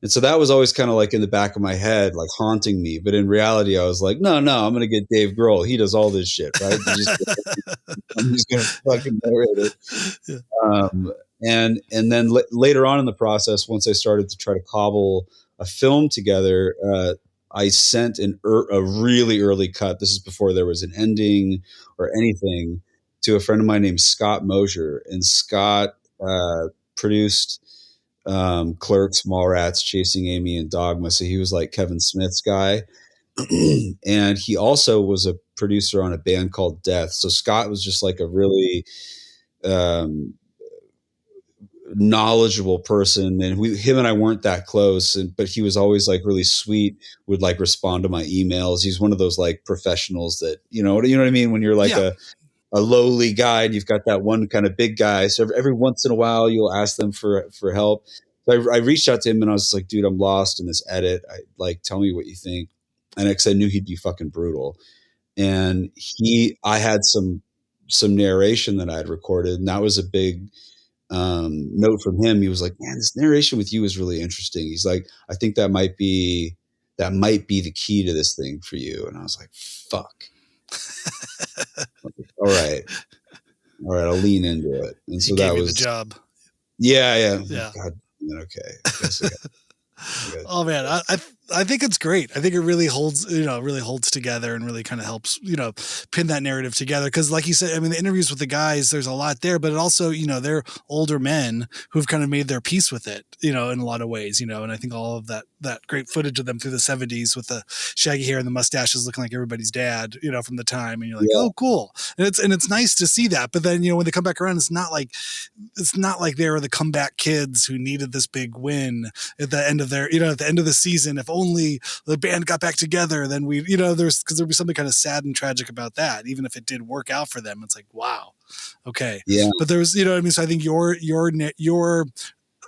And so that was always kind of like in the back of my head, like haunting me. But in reality, I was like, no, I'm going to get Dave Grohl. He does all this shit, right? I'm just going to fucking narrate it. Yeah. And then later on in the process, once I started to try to cobble a film together, I sent a really early cut. This is before there was an ending or anything, to a friend of mine named Scott Mosier. And Scott produced Clerks, Mallrats, Chasing Amy, and Dogma. So he was like Kevin Smith's guy. And he also was a producer on a band called Death. So Scott was just like a really knowledgeable person, and him and I weren't that close, but he was always like really sweet, would like respond to my emails. He's one of those like professionals that, you know what I mean? When you're like a lowly guy and you've got that one kind of big guy. So every once in a while you'll ask them for help. So I reached out to him, and I was like, dude, I'm lost in this edit. Tell me what you think. And I knew he'd be fucking brutal. And I had some narration that I had recorded, and that was a big note from him. He was like, man, this narration with you is really interesting. He's like, I think that might be the key to this thing for you. And I was like, fuck. All right, I'll lean into it. And so that was the job. Yeah. God, okay. I guess oh man, I think it's great. I think it really holds together and really kind of helps, pin that narrative together. Cause like you said, I mean, the interviews with the guys, there's a lot there, but it also, they're older men who've kind of made their peace with it, in a lot of ways, and I think all of that great footage of them through the 70s with the shaggy hair and the mustaches looking like everybody's dad, from the time. And you're like, oh, cool. And it's nice to see that. But then, when they come back around, it's not like they were the comeback kids who needed this big win at the end of their, at the end of the season. If only the band got back together, then we, because there'd be something kind of sad and tragic about that. Even if it did work out for them, it's like, wow, okay. Yeah. But there's, what I mean? So I think your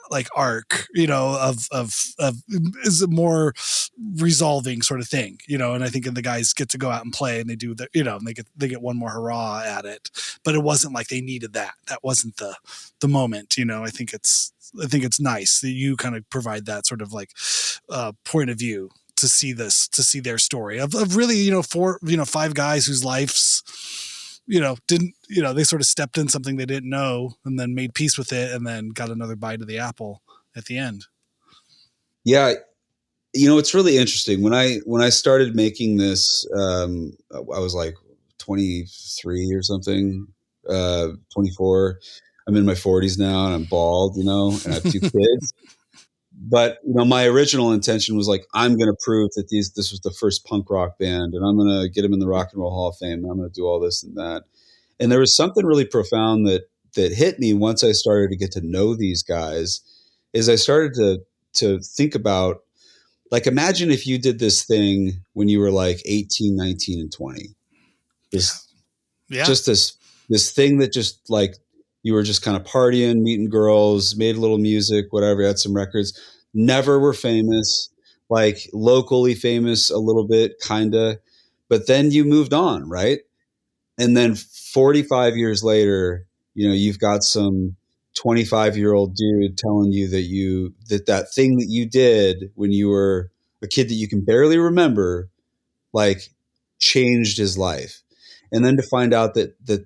like arc, of is a more resolving sort of thing, and I think the guys get to go out and play, and they do the, and they get one more hurrah at it, but it wasn't like they needed that. That wasn't the moment, I think it's nice that you kind of provide that sort of like point of view to see their story of really, five guys whose lives, didn't, they sort of stepped in something they didn't know and then made peace with it and then got another bite of the apple at the end. Yeah. It's really interesting. When I started making this, I was like 23 or something, 24. I'm in my 40s now, and I'm bald, and I have two kids. But my original intention was like, I'm going to prove that this was the first punk rock band, and I'm going to get them in the Rock and Roll Hall of Fame, and I'm going to do all this and that. And there was something really profound that hit me once I started to get to know these guys. Is I started to think about, like, imagine if you did this thing when you were like 18, 19, and 20. Just this thing that just like you were just kind of partying, meeting girls, made a little music, whatever, had some records, never were famous, like locally famous a little bit, kind of, but then you moved on, right? And then 45 years later, you've got some 25-year-old dude telling you that thing that you did when you were a kid that you can barely remember, like, changed his life. And then to find out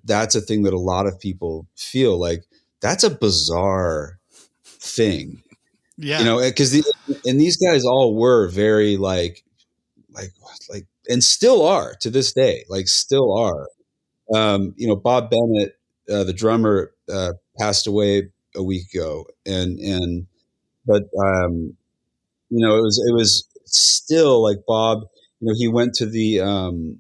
that's a thing that a lot of people feel like, that's a bizarre thing, Yeah. because these guys all were very like, and still are to this day, like still are. Bob Bennett, the drummer, passed away a week ago, but it was still like Bob. He went to the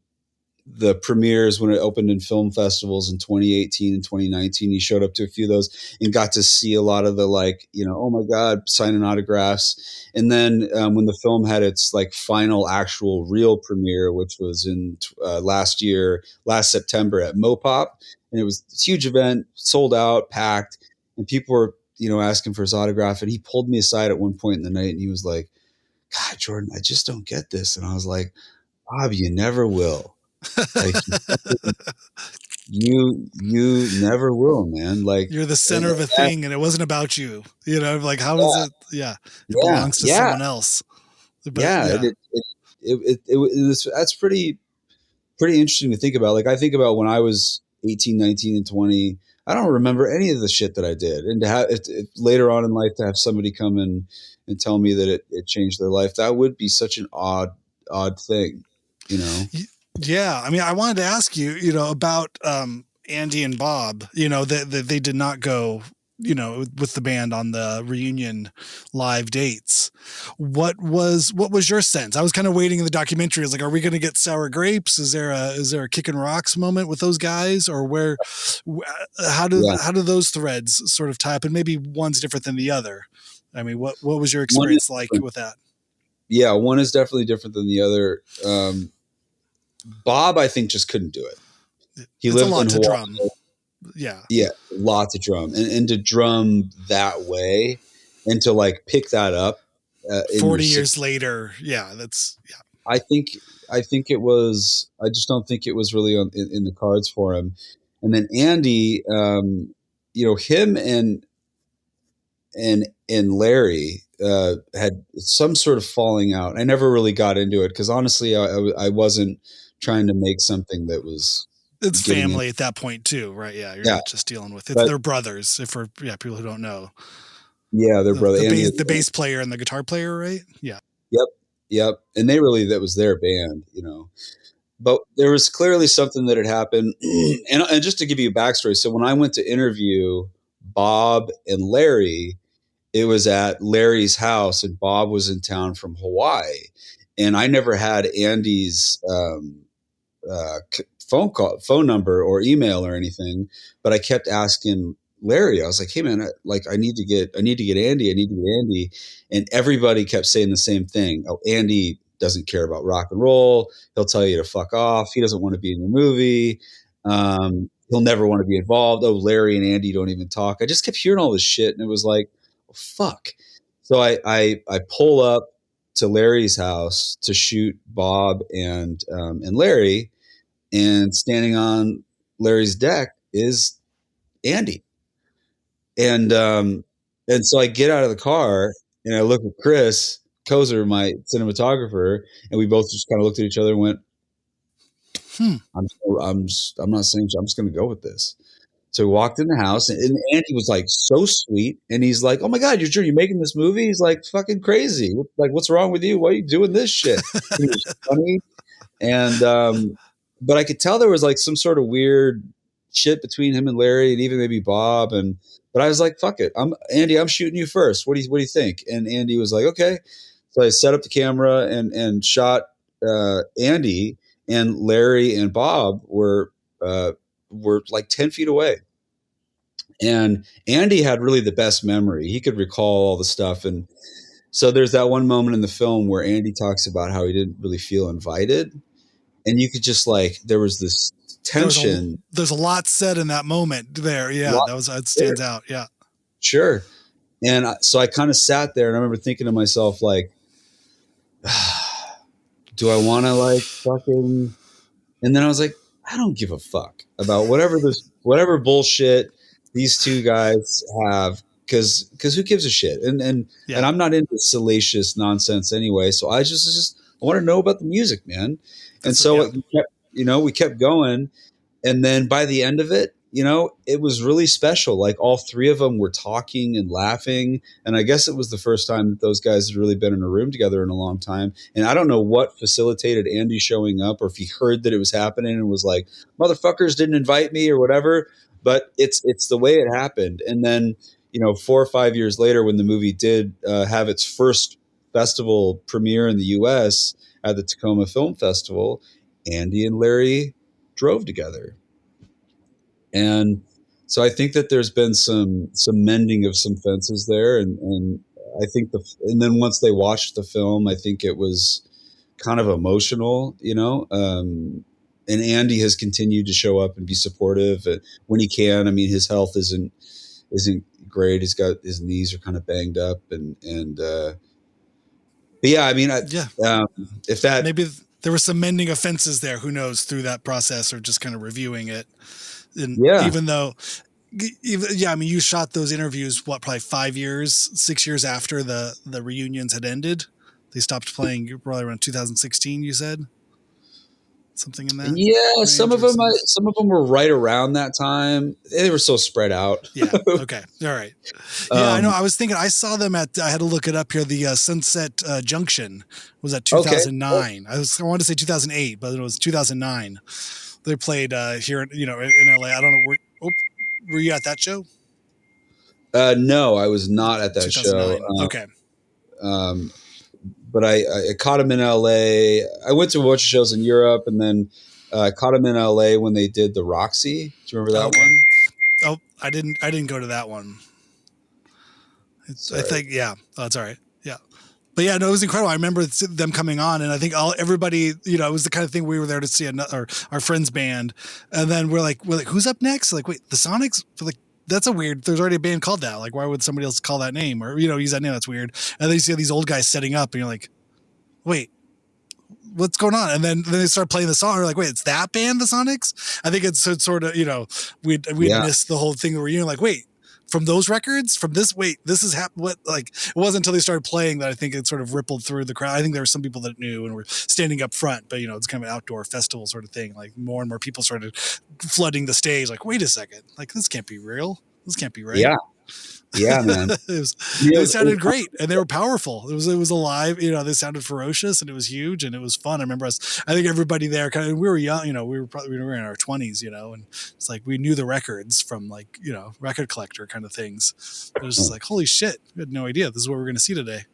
premieres when it opened in film festivals in 2018 and 2019. He showed up to a few of those and got to see a lot of the, like, oh my God, signing autographs. And then when the film had its like final actual real premiere, which was in last September at Mopop, and it was this huge event, sold out, packed, and people were, asking for his autograph. And he pulled me aside at one point in the night and he was like, God, Jordan, I just don't get this. And I was like, Bob, you never will. Like, you never will, man. Like, You're the center of a thing and it wasn't about you. Like, how is it? Yeah. It belongs to someone else. But, that's pretty interesting to think about. Like, I think about when I was 18, 19, and 20, I don't remember any of the shit that I did. And to have if later on in life to have somebody come in and tell me that it changed their life, that would be such an odd thing, Yeah. I mean, I wanted to ask you, about Andy and Bob, that they did not go, with the band on the reunion live dates. What was your sense? I was kind of waiting in the documentary. I was like, are we going to get sour grapes? Is there a kicking rocks moment with those guys, or how do those threads sort of tie up? And maybe one's different than the other. I mean, what was your experience like with that? Yeah, one is definitely different than the other. Bob, I think, just couldn't do it. He lived in Hawaii. Drum. Yeah, a lot to drum, and to drum that way, and to like pick that up 40 years later. Yeah, that's I think it was. I just don't think it was really in the cards for him. And then Andy, him and Larry had some sort of falling out. I never really got into it because honestly, I wasn't trying to make something that was. It's family at that point too, right? Yeah, you're not just dealing with it. They're brothers. For people who don't know. Yeah, they're brothers. The bass player and the guitar player, right? Yeah. Yep. And that was their band, But there was clearly something that had happened. And just to give you a backstory, so when I went to interview Bob and Larry, it was at Larry's house, and Bob was in town from Hawaii, and I never had Andy's phone number or email or anything, but I kept asking Larry. I was like, hey man, I need to get Andy. And everybody kept saying the same thing. Oh, Andy doesn't care about rock and roll. He'll tell you to fuck off. He doesn't want to be in your movie. He'll never want to be involved. Oh, Larry and Andy don't even talk. I just kept hearing all this shit. And it was like, oh, fuck. So I pull up to Larry's house to shoot Bob and Larry, and standing on Larry's deck is Andy. And so I get out of the car and I look at Chris Kozer, my cinematographer, and we both just kind of looked at each other and went, I'm not saying, I'm just going to go with this. So we walked in the house, and Andy was like so sweet, and he's like, oh my God, you're making this movie? He's like, fucking crazy. Like, what's wrong with you? Why are you doing this shit? He was funny. And but I could tell there was like some sort of weird shit between him and Larry, and even maybe Bob. But I was like, fuck it. Andy, I'm shooting you first. What do you think? And Andy was like, okay. So I set up the camera and shot Andy, and Larry and Bob were like 10 feet away. And Andy had really the best memory. He could recall all the stuff. And so there's that one moment in the film where Andy talks about how he didn't really feel invited. And you could just there was this tension. There's a lot said in that moment there. Yeah, it stands out. Yeah. Sure. And so I kind of sat there, and I remember thinking to myself, like, do I want to fucking And then I was like, I don't give a fuck about whatever bullshit these two guys have, because who gives a shit? And Yeah. I'm not into salacious nonsense anyway. So I want to know about the music, man. And That's so yeah. we kept going. And then by the end of it, it was really special. Like all three of them were talking and laughing. And I guess it was the first time that those guys had really been in a room together in a long time. And I don't know what facilitated Andy showing up, or if he heard that it was happening and was like, motherfuckers didn't invite me or whatever. But it's the way it happened. And then, 4 or 5 years later, when the movie did have its first festival premiere in the US at the Tacoma Film Festival, Andy and Larry drove together. And so I think that there's been some mending of some fences there. And I think and then once they watched the film, I think it was kind of emotional, and Andy has continued to show up and be supportive when he can. I mean, his health isn't great. He's got, his knees are kind of banged up but yeah, I mean, if that, maybe there was some mending of fences there, who knows, through that process, or just kind of reviewing it. And yeah, even though, I mean, you shot those interviews, probably 6 years after the reunions had ended. They stopped playing probably around 2016, you said? Something in that yeah, range, some of them were right around that time. They were so spread out. Yeah. Okay. All right. Yeah, I know. I was thinking, I saw them I had to look it up here. The Sunset Junction was at 2009. Okay. I wanted to say 2008, but it was 2009. They played here, in LA. I don't know. Were you at that show? No, I was not at that show. Okay. But I caught him in LA. I went to a bunch of shows in Europe, and then I caught him in LA when they did the Roxy. Do you remember that one? Oh, I didn't go to that one. I think, yeah. Oh, it's all right. Yeah. But yeah, no, it was incredible. I remember them coming on, and I think everybody, it was the kind of thing, we were there to see our friend's band. And then we're like, who's up next? Like, wait, the Sonics? We're like, that's there's already a band called that. Like, why would somebody else call that name, or, use that name? That's weird. And then you see these old guys setting up, and you're like, wait, what's going on? And then they start playing the song. We're like, wait, it's that band, the Sonics? I think it's sort of, we'd missed the whole thing where you're like, wait, from those records, from this, wait, this is what, like, it wasn't until they started playing that I think it sort of rippled through the crowd. I think there were some people that knew and were standing up front, but it's kind of an outdoor festival sort of thing. Like, more and more people started flooding the stage. Like, wait a second, like, this can't be real. This can't be right. Yeah, man. They sounded great, and they were powerful. It was alive. They sounded ferocious, and it was huge, and it was fun. I remember I think everybody there we were young. We were in our 20s, and it's like we knew the records from, like, record collector kind of things. It was just like, holy shit, we had no idea this is what we're going to see today.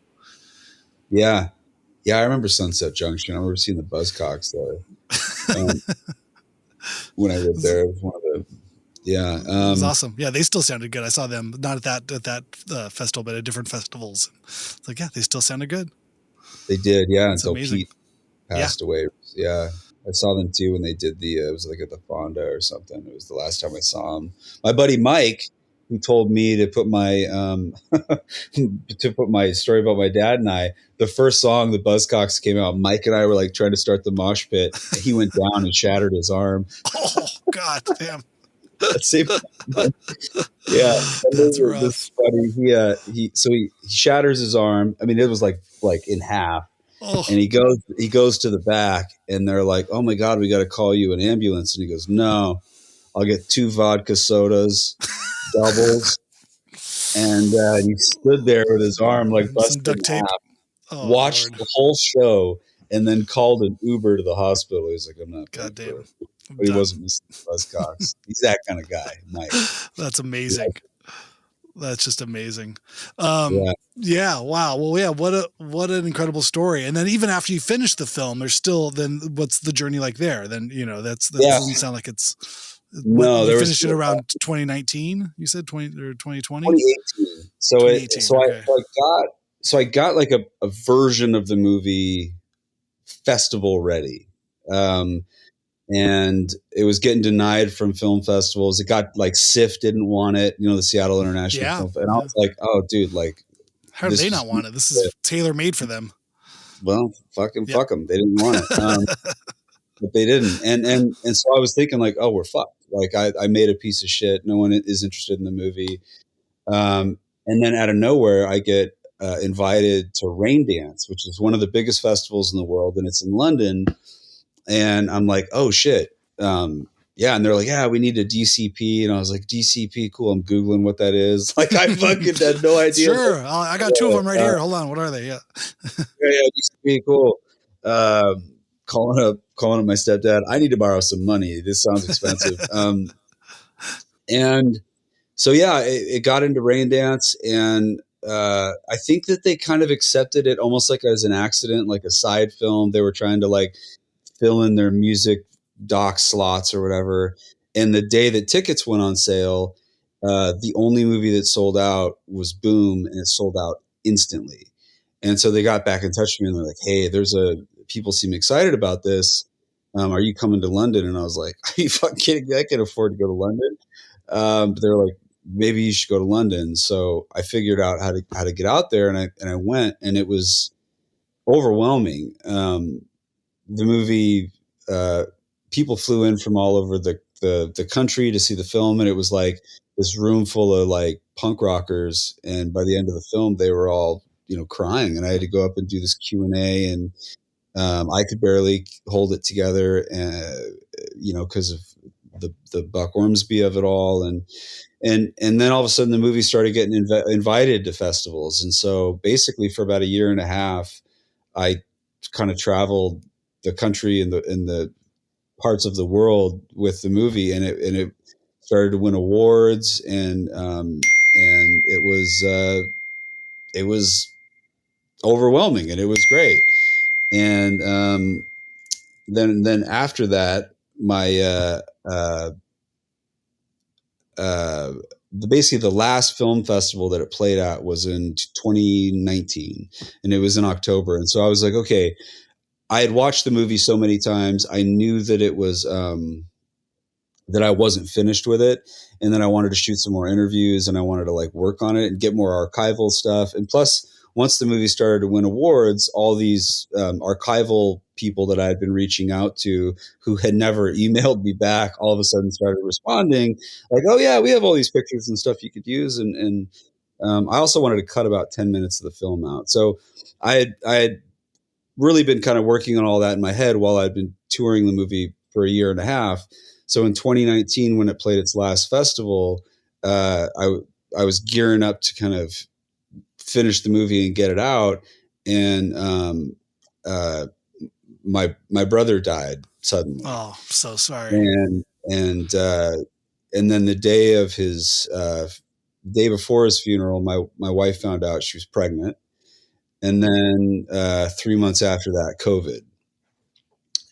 Yeah, I remember Sunset Junction. I remember seeing the Buzzcocks there when I lived there. It was one of the. Yeah, it was awesome. Yeah, they still sounded good. I saw them not at that festival, but at different festivals. It's like, yeah, they still sounded good. They did, yeah. It's until amazing. Pete passed away. Yeah, I saw them too when they did it was like at the Fonda or something. It was the last time I saw them. My buddy Mike, who told me to put my story about my dad and I. The first song the Buzzcocks came out, Mike and I were like trying to start the mosh pit. And he went down and shattered his arm. Oh God, damn. Yeah, that's rough. This buddy, he shatters his arm. I mean, it was like in half. Oh. And he goes to the back, and they're like, "Oh my God, we got to call you an ambulance." And he goes, "No, I'll get 2 vodka sodas, doubles." And he stood there with his arm like busted in half, watched the whole show, and then called an Uber to the hospital. He's like, "I'm not." Goddamn. But he wasn't missing Buzzcocks. He's that kind of guy, Mike. That's amazing. Yeah. That's just amazing. Yeah. Wow. Well, yeah. What an incredible story. And then even after you finish the film, there's still, then what's the journey like there? Then, that doesn't sound like it's. No, you finished it around 2019. You said 2020. 2018. So I got like a version of the movie festival ready. And it was getting denied from film festivals. It got like SIFF didn't want it, the Seattle International Film. And I was like, oh, dude, like, how do they not want it? This is tailor made for them. Well, fuck them. They didn't want it. but they didn't. And so I was thinking like, oh, we're fucked. Like I made a piece of shit. No one is interested in the movie. And then out of nowhere, I get invited to Rain Dance, which is one of the biggest festivals in the world, and it's in London. And I'm like, oh shit. Yeah. And they're like, yeah, we need a DCP. And I was like, DCP, cool. I'm Googling what that is. Like, I fucking had no idea. Sure. I got two of them right here. Hold on. What are they? Yeah. Yeah, DCP, cool. Calling up my stepdad. I need to borrow some money. This sounds expensive. And so, yeah, it got into Rain Dance. And I think that they kind of accepted it almost like as an accident, like a side film. They were trying to like fill in their music doc slots or whatever. And the day that tickets went on sale, the only movie that sold out was Boom, and it sold out instantly. And so they got back in touch with me and they're like, hey, people seem excited about this. Are you coming to London? And I was like, are you fucking kidding me? I can't afford to go to London. But they're like, maybe you should go to London. So I figured out how to get out there, and I went, and it was overwhelming. The movie, people flew in from all over the country to see the film, and it was like this room full of like punk rockers. And by the end of the film, they were all, crying, and I had to go up and do this Q&A, and I could barely hold it together, because of the Buck Ormsby of it all. And then all of a sudden the movie started getting invited to festivals. And so basically for about a year and a half, I kind of traveled the country and the parts of the world with the movie, and it started to win awards, and it was overwhelming, and it was great. And then after that, my basically the last film festival that it played at was in 2019, and it was in October. And so I was like, okay, I had watched the movie so many times. I knew that it was, that I wasn't finished with it. And then I wanted to shoot some more interviews, and I wanted to like work on it and get more archival stuff. And plus, once the movie started to win awards, all these archival people that I had been reaching out to who had never emailed me back all of a sudden started responding like, oh yeah, we have all these pictures and stuff you could use. And I also wanted to cut about 10 minutes of the film out. So I had really been kind of working on all that in my head while I'd been touring the movie for a year and a half. So in 2019, when it played its last festival, I was gearing up to kind of finish the movie and get it out. And my brother died suddenly. Oh, so sorry. And then the day of his day before his funeral, my wife found out she was pregnant. And then 3 months after that, COVID.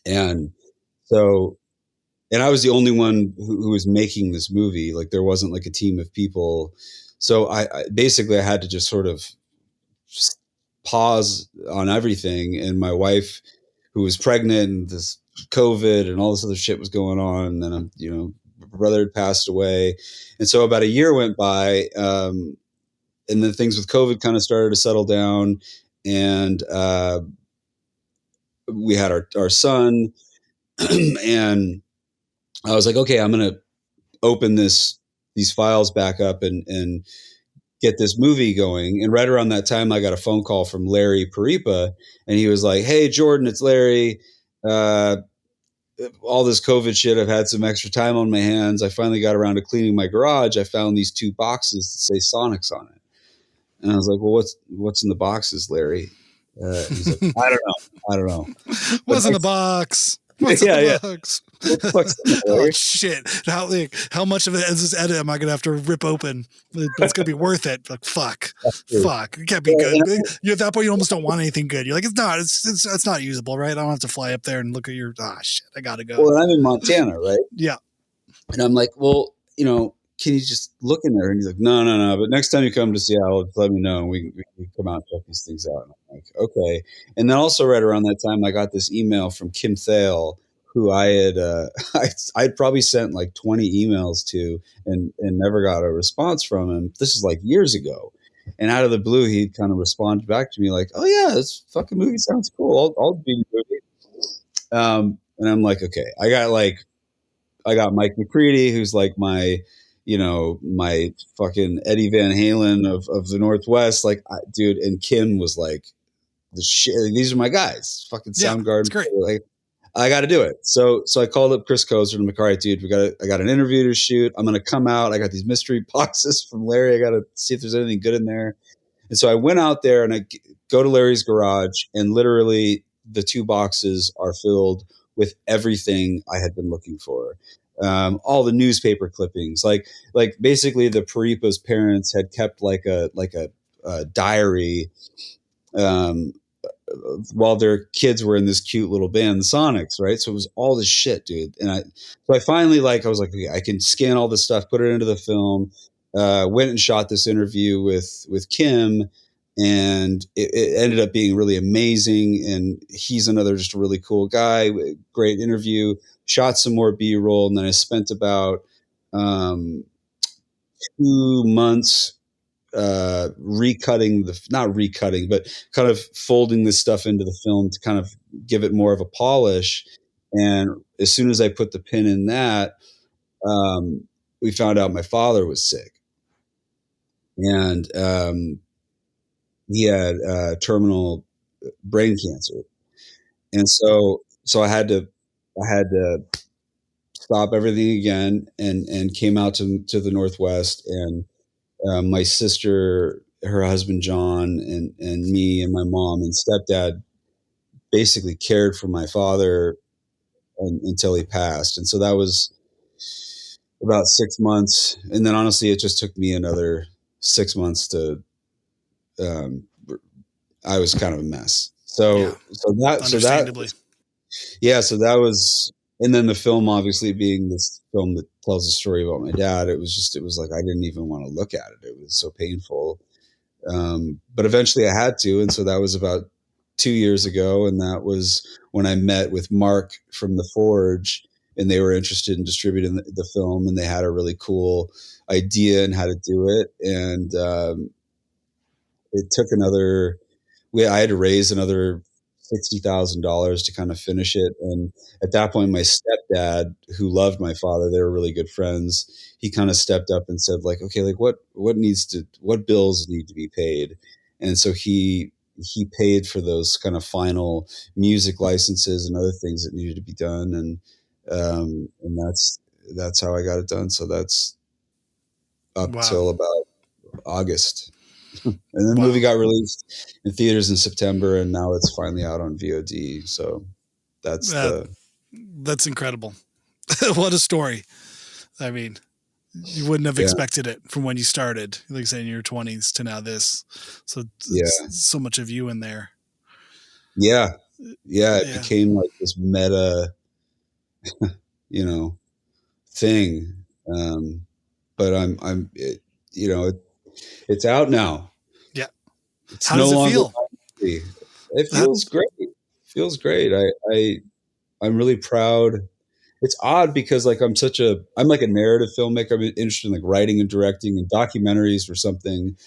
And so, and I was the only one who was making this movie. Like there wasn't like a team of people. So I basically had to just sort of pause on everything. And my wife, who was pregnant, and this COVID and all this other shit was going on. And then, my brother had passed away. And so about a year went by, and then things with COVID kind of started to settle down. And we had our son, and I was like, okay, I'm going to open these files back up and get this movie going. And right around that time, I got a phone call from Larry Paripa, and he was like, hey, Jordan, it's Larry. All this COVID shit, I've had some extra time on my hands. I finally got around to cleaning my garage. I found these 2 boxes that say Sonics on it. And I was like, well, what's in the boxes, Larry? He's like, I don't know. What's in the box? What's in the box? What the fuck's in there, Oh shit! How much of it as this edit am I gonna have to rip open? But it's gonna be worth it. Like fuck. It can't be good. You at that point you almost don't want anything good. You're like, it's not. It's not usable, right? I don't have to fly up there and look at your. Shit! I gotta go. Well, I'm in Montana, right? Yeah. And I'm like, well, can you just look in there? And he's like, no. But next time you come to Seattle, just let me know, and we can come out and check these things out. And I'm like, okay. And then also right around that time, I got this email from Kim Thale, who I had I'd probably sent like 20 emails to and never got a response from him. This is like years ago. And out of the blue, he kind of responded back to me like, oh yeah, this fucking movie sounds cool. I'll do the movie. And I'm like, okay, I got Mike McCready, who's like my, my fucking Eddie Van Halen of the Northwest. Like, dude, and Kim was like the shit. Like, these are my guys, fucking Yeah, it's Soundgarden. great. Like, I got to do it. So I called up Chris Kozer and I'm like, all right, dude, I got an interview to shoot. I'm going to come out. I got these mystery boxes from Larry. I got to see if there's anything good in there. And so I went out there and I go to Larry's garage, and literally the two boxes are filled with everything I had been looking for. All the newspaper clippings, like basically the Paripa's parents had kept like a diary, um, while their kids were in this cute little band, the Sonics, right? So it was all this shit, dude. And I finally, I was like, okay, I can scan all this stuff, put it into the film. Went and shot this interview with Kim, and it ended up being really amazing. And he's another just a really cool guy. Great interview. Shot some more B-roll, and then I spent about 2 months recutting not recutting, but kind of folding this stuff into the film to kind of give it more of a polish. And as soon as I put the pin in that, we found out my father was sick, and he had terminal brain cancer. And so I had to stop everything again, and came out to the Northwest. And my sister, her husband John, and me and my mom and stepdad basically cared for my father until he passed. And so that was about 6 months. And then honestly, it just took me another 6 months to. I was kind of a mess. Yeah, understandably. So that was. And then the film, obviously being this film that tells a story about my dad, it was like I didn't even want to look at it. It was so painful. But eventually I had to. And so that was about 2 years ago. And that was when I met with Mark from The Forge, and they were interested in distributing the film, and they had a really cool idea and how to do it. And it took I had to raise another $60,000 to kind of finish it. And at that point, my stepdad, who loved my father, they were really good friends. He kind of stepped up and said, like, okay, like what bills need to be paid? And so he paid for those kind of final music licenses and other things that needed to be done. And that's how I got it done. So that's up Wow. till about August. And then the Wow. movie got released in theaters in September, and now it's finally out on VOD. So that's That's incredible. What a story. I mean, you wouldn't have expected it from when you started, like say in your 20s to now this. So so much of you in there. Yeah. It became like this meta, thing. But it's out now. Yeah. It's How no does it longer. feel? It feels great. Feels great. I'm really proud. It's odd because like I'm like a narrative filmmaker. I'm interested in like writing and directing, and documentaries or something.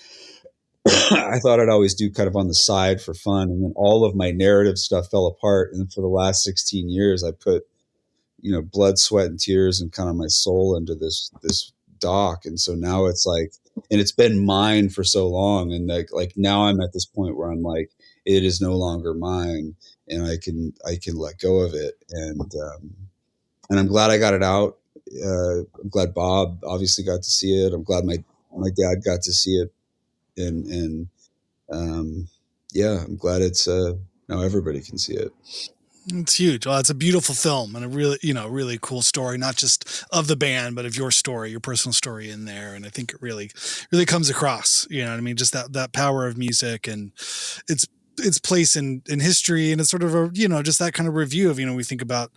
I thought I'd always do kind of on the side for fun. And then all of my narrative stuff fell apart. And for the last 16 years, I put, blood, sweat, and tears and kind of my soul into this doc. And so now it's like, and it's been mine for so long. And like now I'm at this point where I'm like, it is no longer mine, and I can let go of it. And I'm glad I got it out. I'm glad Bob obviously got to see it. I'm glad my dad got to see it. And I'm glad it's now everybody can see it. It's huge. Well, it's a beautiful film and a really, really cool story, not just of the band, but of your story, your personal story in there. And I think it really, really comes across, you know what I mean? Just that power of music and its place in history. And it's sort of a, just that kind of review of, we think about,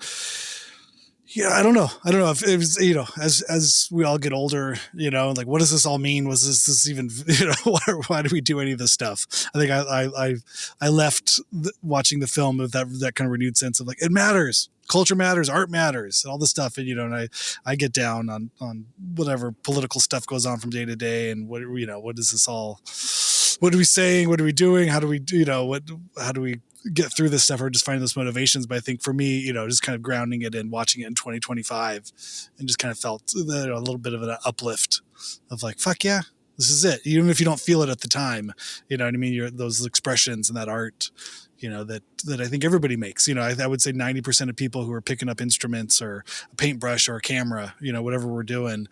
I don't know if it was, as we all get older, like, what does this all mean? Was this even, why do we do any of this stuff? I think I left watching the film with that kind of renewed sense of like, it matters. Culture matters, art matters, and all this stuff. And, and I get down on whatever political stuff goes on from day to day. And what is this all, what are we saying? What are we doing? How do we, how do we get through this stuff or just find those motivations. But I think for me, just kind of grounding it in watching it in 2025 and just kind of felt a little bit of an uplift of like, fuck yeah, this is it. Even if you don't feel it at the time, you know what I mean? Those expressions and that art, that I think everybody makes. I would say 90% of people who are picking up instruments or a paintbrush or a camera, whatever we're doing,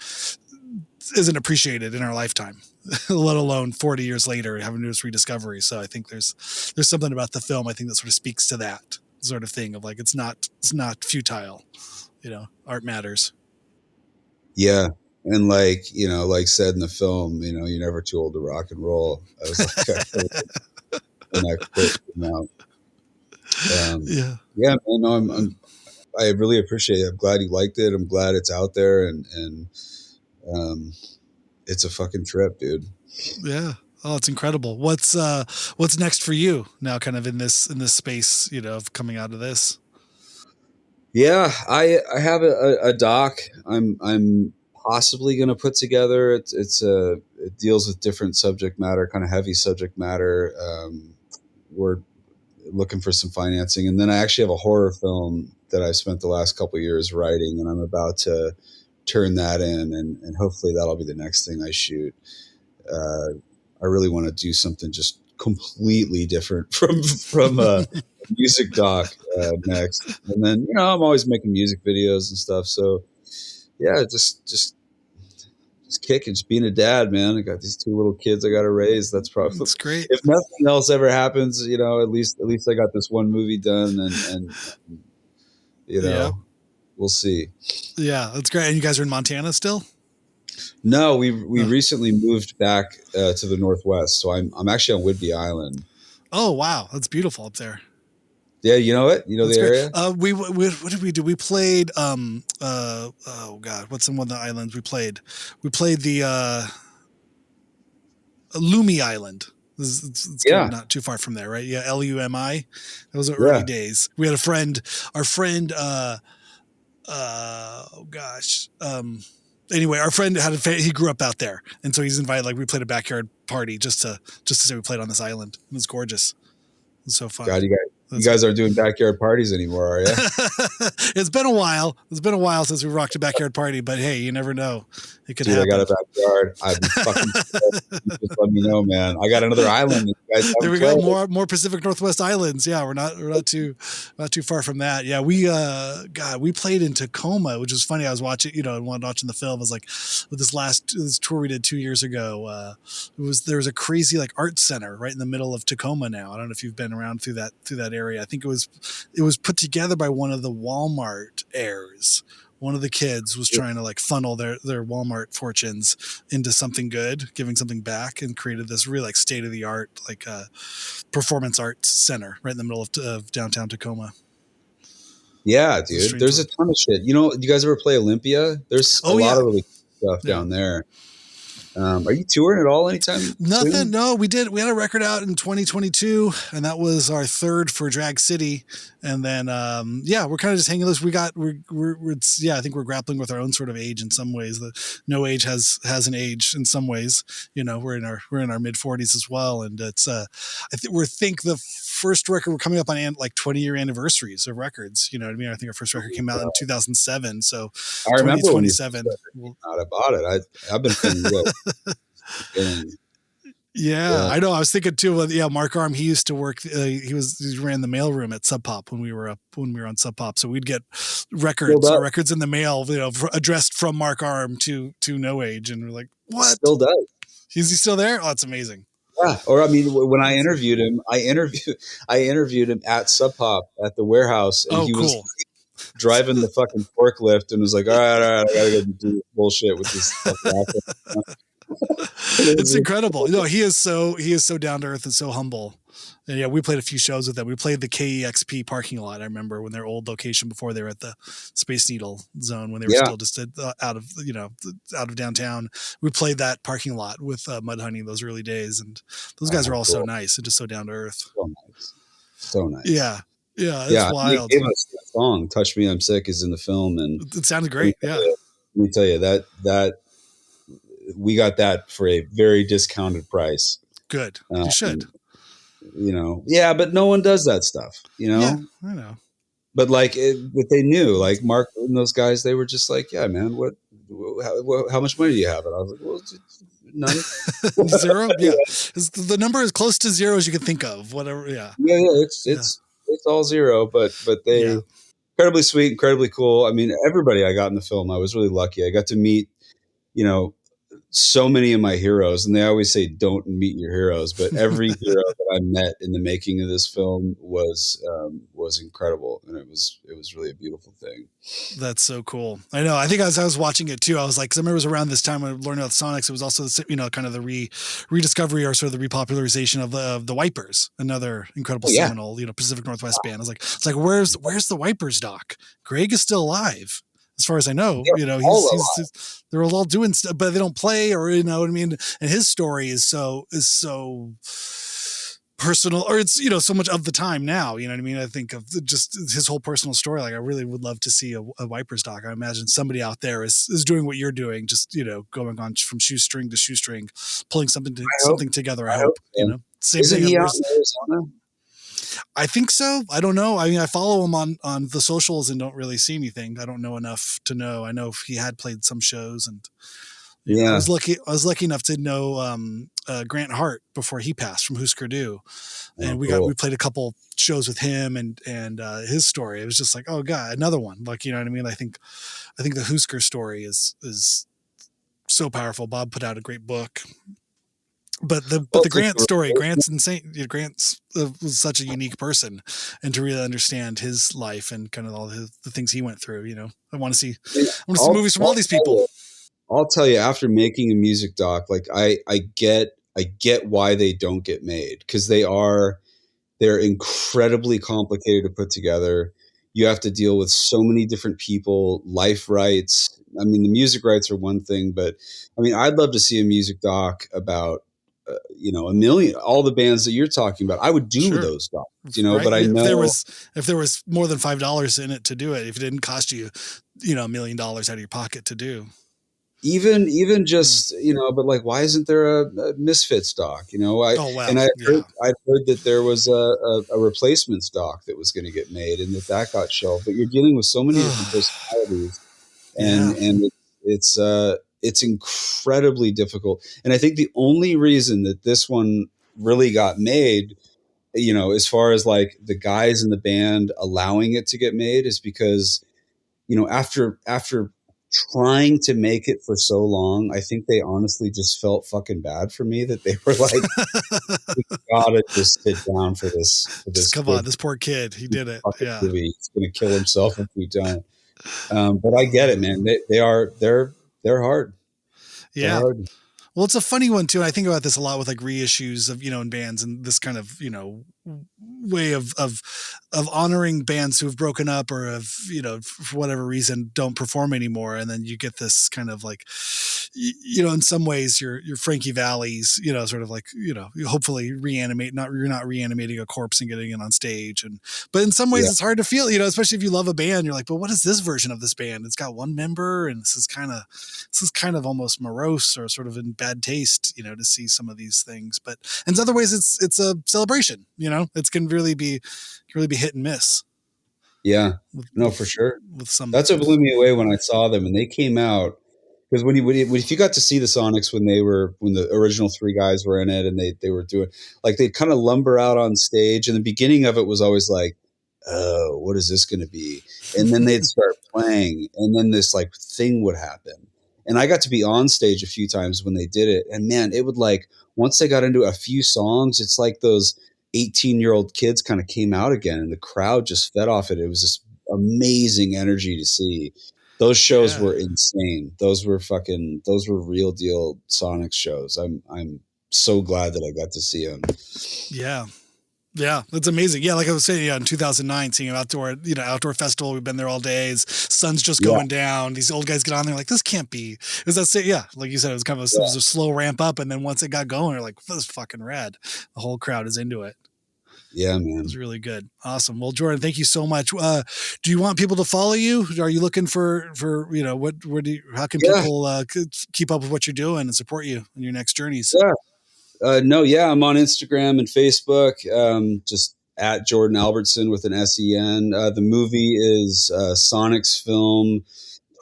isn't appreciated in our lifetime, let alone 40 years later having to do this rediscovery. So I think there's something about the film, I think, that sort of speaks to that sort of thing of like, it's not futile, art matters. Yeah. And like, like said in the film, you're never too old to rock and roll. I was like, when that quote came out. Yeah. Yeah, man, I really appreciate it. I'm glad you liked it. I'm glad it's out there, and it's a fucking trip, dude. Yeah. Oh, it's incredible. What's next for you now, kind of in this space, of coming out of this? Yeah, I have a doc. I'm possibly going to put together. It deals with different subject matter, kind of heavy subject matter. We're looking for some financing, and then I actually have a horror film that I spent the last couple of years writing, and I'm about to turn that in, and hopefully that'll be the next thing I shoot. I really want to do something just completely different from a music doc next, and then I'm always making music videos and stuff. So yeah, just kicking, just being a dad, man. I got these 2 little kids I got to raise. That's great. If nothing else ever happens, at least I got this one movie done, and Yeah. we'll see. Yeah, that's great. And you guys are in Montana still? No, we recently moved back to the Northwest. So I'm actually on Whidbey Island. Oh, wow. That's beautiful up there. Yeah, you know it? You know that's the great. area? We what did we do? We played oh God, what's one of the islands we played? We played the Lumi Island. It's kind of not too far from there, right? Yeah, Lumi. Those are early days. We had our friend oh gosh. Anyway, our friend he grew up out there, and so he's invited. Like, we played a backyard party just to say we played on this island. It was gorgeous. It was so fun. God, you guys aren't doing backyard parties anymore, are you? It's been a while. It's been a while since we rocked a backyard party, but hey, you never know. It could happen. I got a backyard. I'd be fucking just let me know, man. I got another island. There we go. More Pacific Northwest islands. Yeah, we're not too far from that. Yeah, we played in Tacoma, which was funny. I was watching, and watching the film. I was like, with this tour we did 2 years ago, there was a crazy like art center right in the middle of Tacoma now. I don't know if you've been around through that area. I think it was put together by one of the Walmart heirs. One of the kids was trying to like funnel their Walmart fortunes into something good, giving something back, and created this really like state of the art, like performance arts center right in the middle of downtown Tacoma. Yeah, dude. There's a ton of shit. You guys ever play Olympia? There's a lot of really cool stuff down there. Are you touring at all anytime Nothing. soon? No, we did. We had a record out in 2022, and that was our third for Drag City. And then, we're kind of just hanging loose. I think we're grappling with our own sort of age in some ways. No age has an age in some ways. We're in our mid 40s as well, and it's I think the first record we're coming up on like 20-year anniversaries of records. You know what I mean? I think our first record came out in 2007. So I remember 2027. I bought it. I've been feeling good. Yeah, I know. I was thinking too. Mark Arm. He used to work. He ran the mailroom at Sub Pop when we were on Sub Pop. So we'd get records in the mail, addressed from Mark Arm to No Age, and we're like, what? Still does. Is he still there? Oh, that's amazing. Yeah. Or I mean, when I interviewed him, I interviewed him at Sub Pop at the warehouse, and he was driving the fucking forklift and was like, all right, I gotta go do bullshit with this fucking It's incredible. He is so down to earth and so humble. And we played a few shows with them. We played the KEXP parking lot. I remember when their old location before they were at the Space Needle zone, when they were still just out of downtown. We played that parking lot with Mudhoney those early days, and those guys are all so nice and just so down to earth. So nice. Yeah. Yeah. It's wild. They gave us that song, "Touch Me, I'm Sick," is in the film, and it sounded great. Let me tell you that we got that for a very discounted price. Good. You should. Yeah, but no one does that stuff, Yeah, I know. But like, but they knew, like Mark and those guys, they were just like, yeah, man, how much money do you have? And I was like, well, none. Zero. Yeah, the number as close to zero as you can think of. Whatever. Yeah. Yeah, Yeah. it's all zero, but Yeah. they incredibly sweet, incredibly cool. I mean, everybody I got in the film, I was really lucky. I got to meet, you know, so many of my heroes, and they always say don't meet your heroes, but every hero that I met in the making of this film was incredible, and it was really a beautiful thing. That's so cool. I know. I think as I was watching it too, I was like, because I remember it was around this time when I learned about Sonics. It was also, kind of the rediscovery or sort of the repopularization of the Wipers, another incredible Oh yeah, seminal, Pacific Northwest band. I was like, it's like, where's the Wipers doc? Greg is still alive, as far as I know. they're all alive. They're all doing stuff, but they don't play, or you know what I mean. And his story is so personal, or it's so much of the time now, you know what I mean. I think of just his whole personal story. Like, I really would love to see a Wipers doc. I imagine somebody out there is doing what you're doing, just going on from shoestring to shoestring, pulling something together. I hope so. Same Isn't thing. he out in Arizona? I think so. I don't know. I mean, I follow him on the socials and don't really see anything. I don't know enough to know. I know he had played some shows, and I was lucky enough to know Grant Hart before he passed from Husker Du, and we played a couple shows with him and his story. It was just like, oh god, another one. Like, you know what I mean? I think the Husker story is so powerful. Bob put out a great book. But the Grant story, Grant's insane. Grant's was such a unique person, and to really understand his life and kind of all the things he went through, I want to see movies from all these people. I'll tell you, after making a music doc, like I get why they don't get made, because they're incredibly complicated to put together. You have to deal with so many different people, life rights. I mean, the music rights are one thing, but I mean, I'd love to see a music doc about a million, all the bands that you're talking about. I would do those docs, right? But I know if there was more than $5 in it to do it, if it didn't cost you, $1 million out of your pocket to do. Even just, but like, why isn't there a Misfits doc? I'd heard that there was a Replacements doc that was going to get made, and that got shelved. But you're dealing with so many different personalities, and it's incredibly difficult. And I think the only reason that this one really got made, as far as like the guys in the band allowing it to get made, is because, after trying to make it for so long, I think they honestly just felt fucking bad for me, that they were like, we gotta just sit down for this. Come on, this poor kid, he did it. Yeah, movie. He's gonna kill himself if we don't. But I get it, man. They're hard. Yeah. They're hard. Well, it's a funny one too. And I think about this a lot with like reissues of, in bands, and this kind of, way of honoring bands who have broken up or have, for whatever reason don't perform anymore. And then you get this kind of like, in some ways your Frankie Valli's, sort of like, you hopefully reanimate, you're not reanimating a corpse and getting it on stage. But in some ways it's hard to feel, especially if you love a band, you're like, but what is this version of this band? It's got one member, and this is kind of almost morose or sort of in bad taste, to see some of these things. But in other ways it's a celebration, it's can really be hit and miss. Yeah, no, for sure. With some, that's what blew me away when I saw them and they came out. Because if you got to see the Sonics when the original three guys were in it, and they were doing, like, they'd kind of lumber out on stage, and the beginning of it was always like, oh, what is this going to be? And then they'd start playing, and then this like thing would happen. And I got to be on stage a few times when they did it, and man, it would, like, once they got into a few songs, it's like those 18-year-old kids kind of came out again, and the crowd just fed off it. It was this amazing energy to see. Those shows were insane. Those were real deal Sonic shows. I'm so glad that I got to see them. Yeah. Yeah, that's amazing. Yeah, like I was saying, in 2009, seeing an outdoor festival, we've been there all day. Sun's just going down. These old guys get on there like, this can't be. It was like you said, it was kind of it was a slow ramp up, and then once it got going, they're like, this is fucking rad. The whole crowd is into it. Yeah, man. It was really good. Awesome. Well, Jordan, thank you so much. Do you want people to follow you? Are you looking for how can people keep up with what you're doing and support you in your next journeys? Yeah. No, yeah, I'm on Instagram and Facebook. Just at Jordan Albertsen with an SEN. The movie is Sonic's Film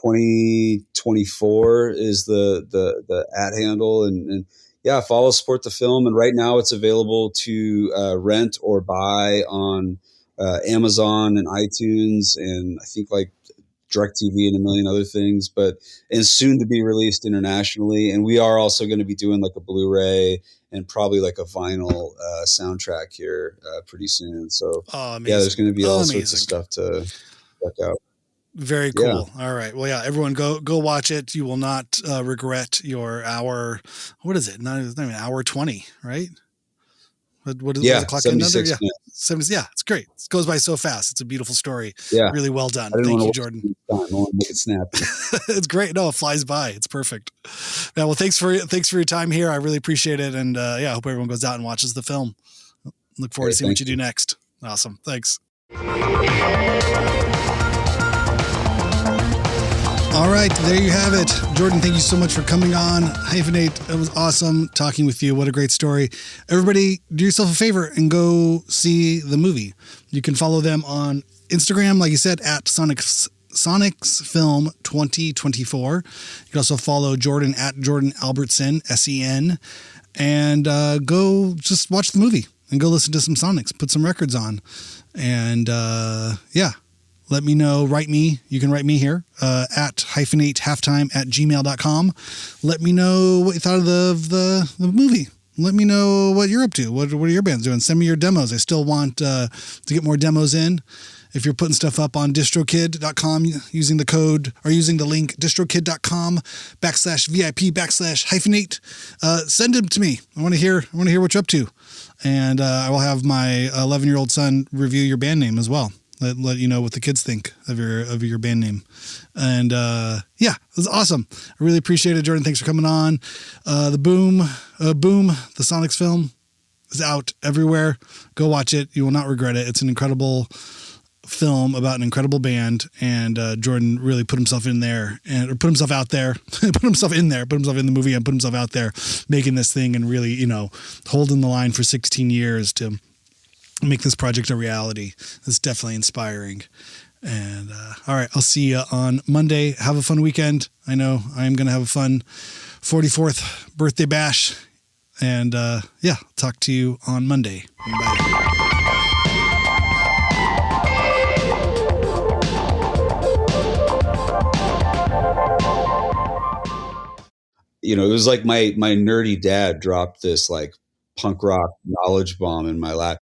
2024 is the at handle, and yeah, follow, support the film. And right now it's available to rent or buy on Amazon and iTunes, and I think like DirecTV and a million other things, but and soon to be released internationally. And we are also going to be doing like a Blu-ray and probably like a vinyl soundtrack here pretty soon. So Oh, yeah, there's amazing. going to be all sorts of Amazing. stuff to check out. Very Yeah. cool. All right. Well, yeah, everyone go watch it. You will not regret your hour. What is it? Not even hour 20, right? What is the clock in under? 76 Yeah. minutes. 70, yeah, it's great. It goes by so fast. It's a beautiful story. Yeah. Really well done. I didn't Thank want you, to Jordan. waste time. I want to make it snappy. It's great. No, it flies by. It's perfect. Yeah. Well, thanks for your time here. I really appreciate it. And yeah, I hope everyone goes out and watches the film. Look forward to seeing what you do next. Awesome. Thanks. All right, there you have it. Jordan, thank you so much for coming on. Hyphenate, it was awesome talking with you. What a great story. Everybody, do yourself a favor and go see the movie. You can follow them on Instagram, like you said, at Sonic's Film 2024. You can also follow Jordan at Jordan Albertsen, SEN, and go just watch the movie and go listen to some Sonics, put some records on. And yeah. Let me know, you can write me here, at hyphenatehalftime@gmail.com. Let me know what you thought of the movie. Let me know what you're up to. What are your bands doing? Send me your demos. I still want to get more demos in. If you're putting stuff up on distrokid.com using the code or using the link distrokid.com/VIP/hyphenate, send them to me. I want to hear what you're up to. And I will have my 11-year-old son review your band name as well. Let you know what the kids think of your band name. And yeah, it was awesome. I really appreciate it, Jordan. Thanks for coming on. The Boom, the Sonics film is out everywhere. Go watch it. You will not regret it. It's an incredible film about an incredible band, and Jordan really put himself in there put himself out there, put himself in the movie and put himself out there making this thing and really, holding the line for 16 years to make this project a reality. It's definitely inspiring. And all right, I'll see you on Monday. Have a fun weekend. I know I'm going to have a fun 44th birthday bash. And yeah, talk to you on Monday. Bye. It was like my nerdy dad dropped this like punk rock knowledge bomb in my lap.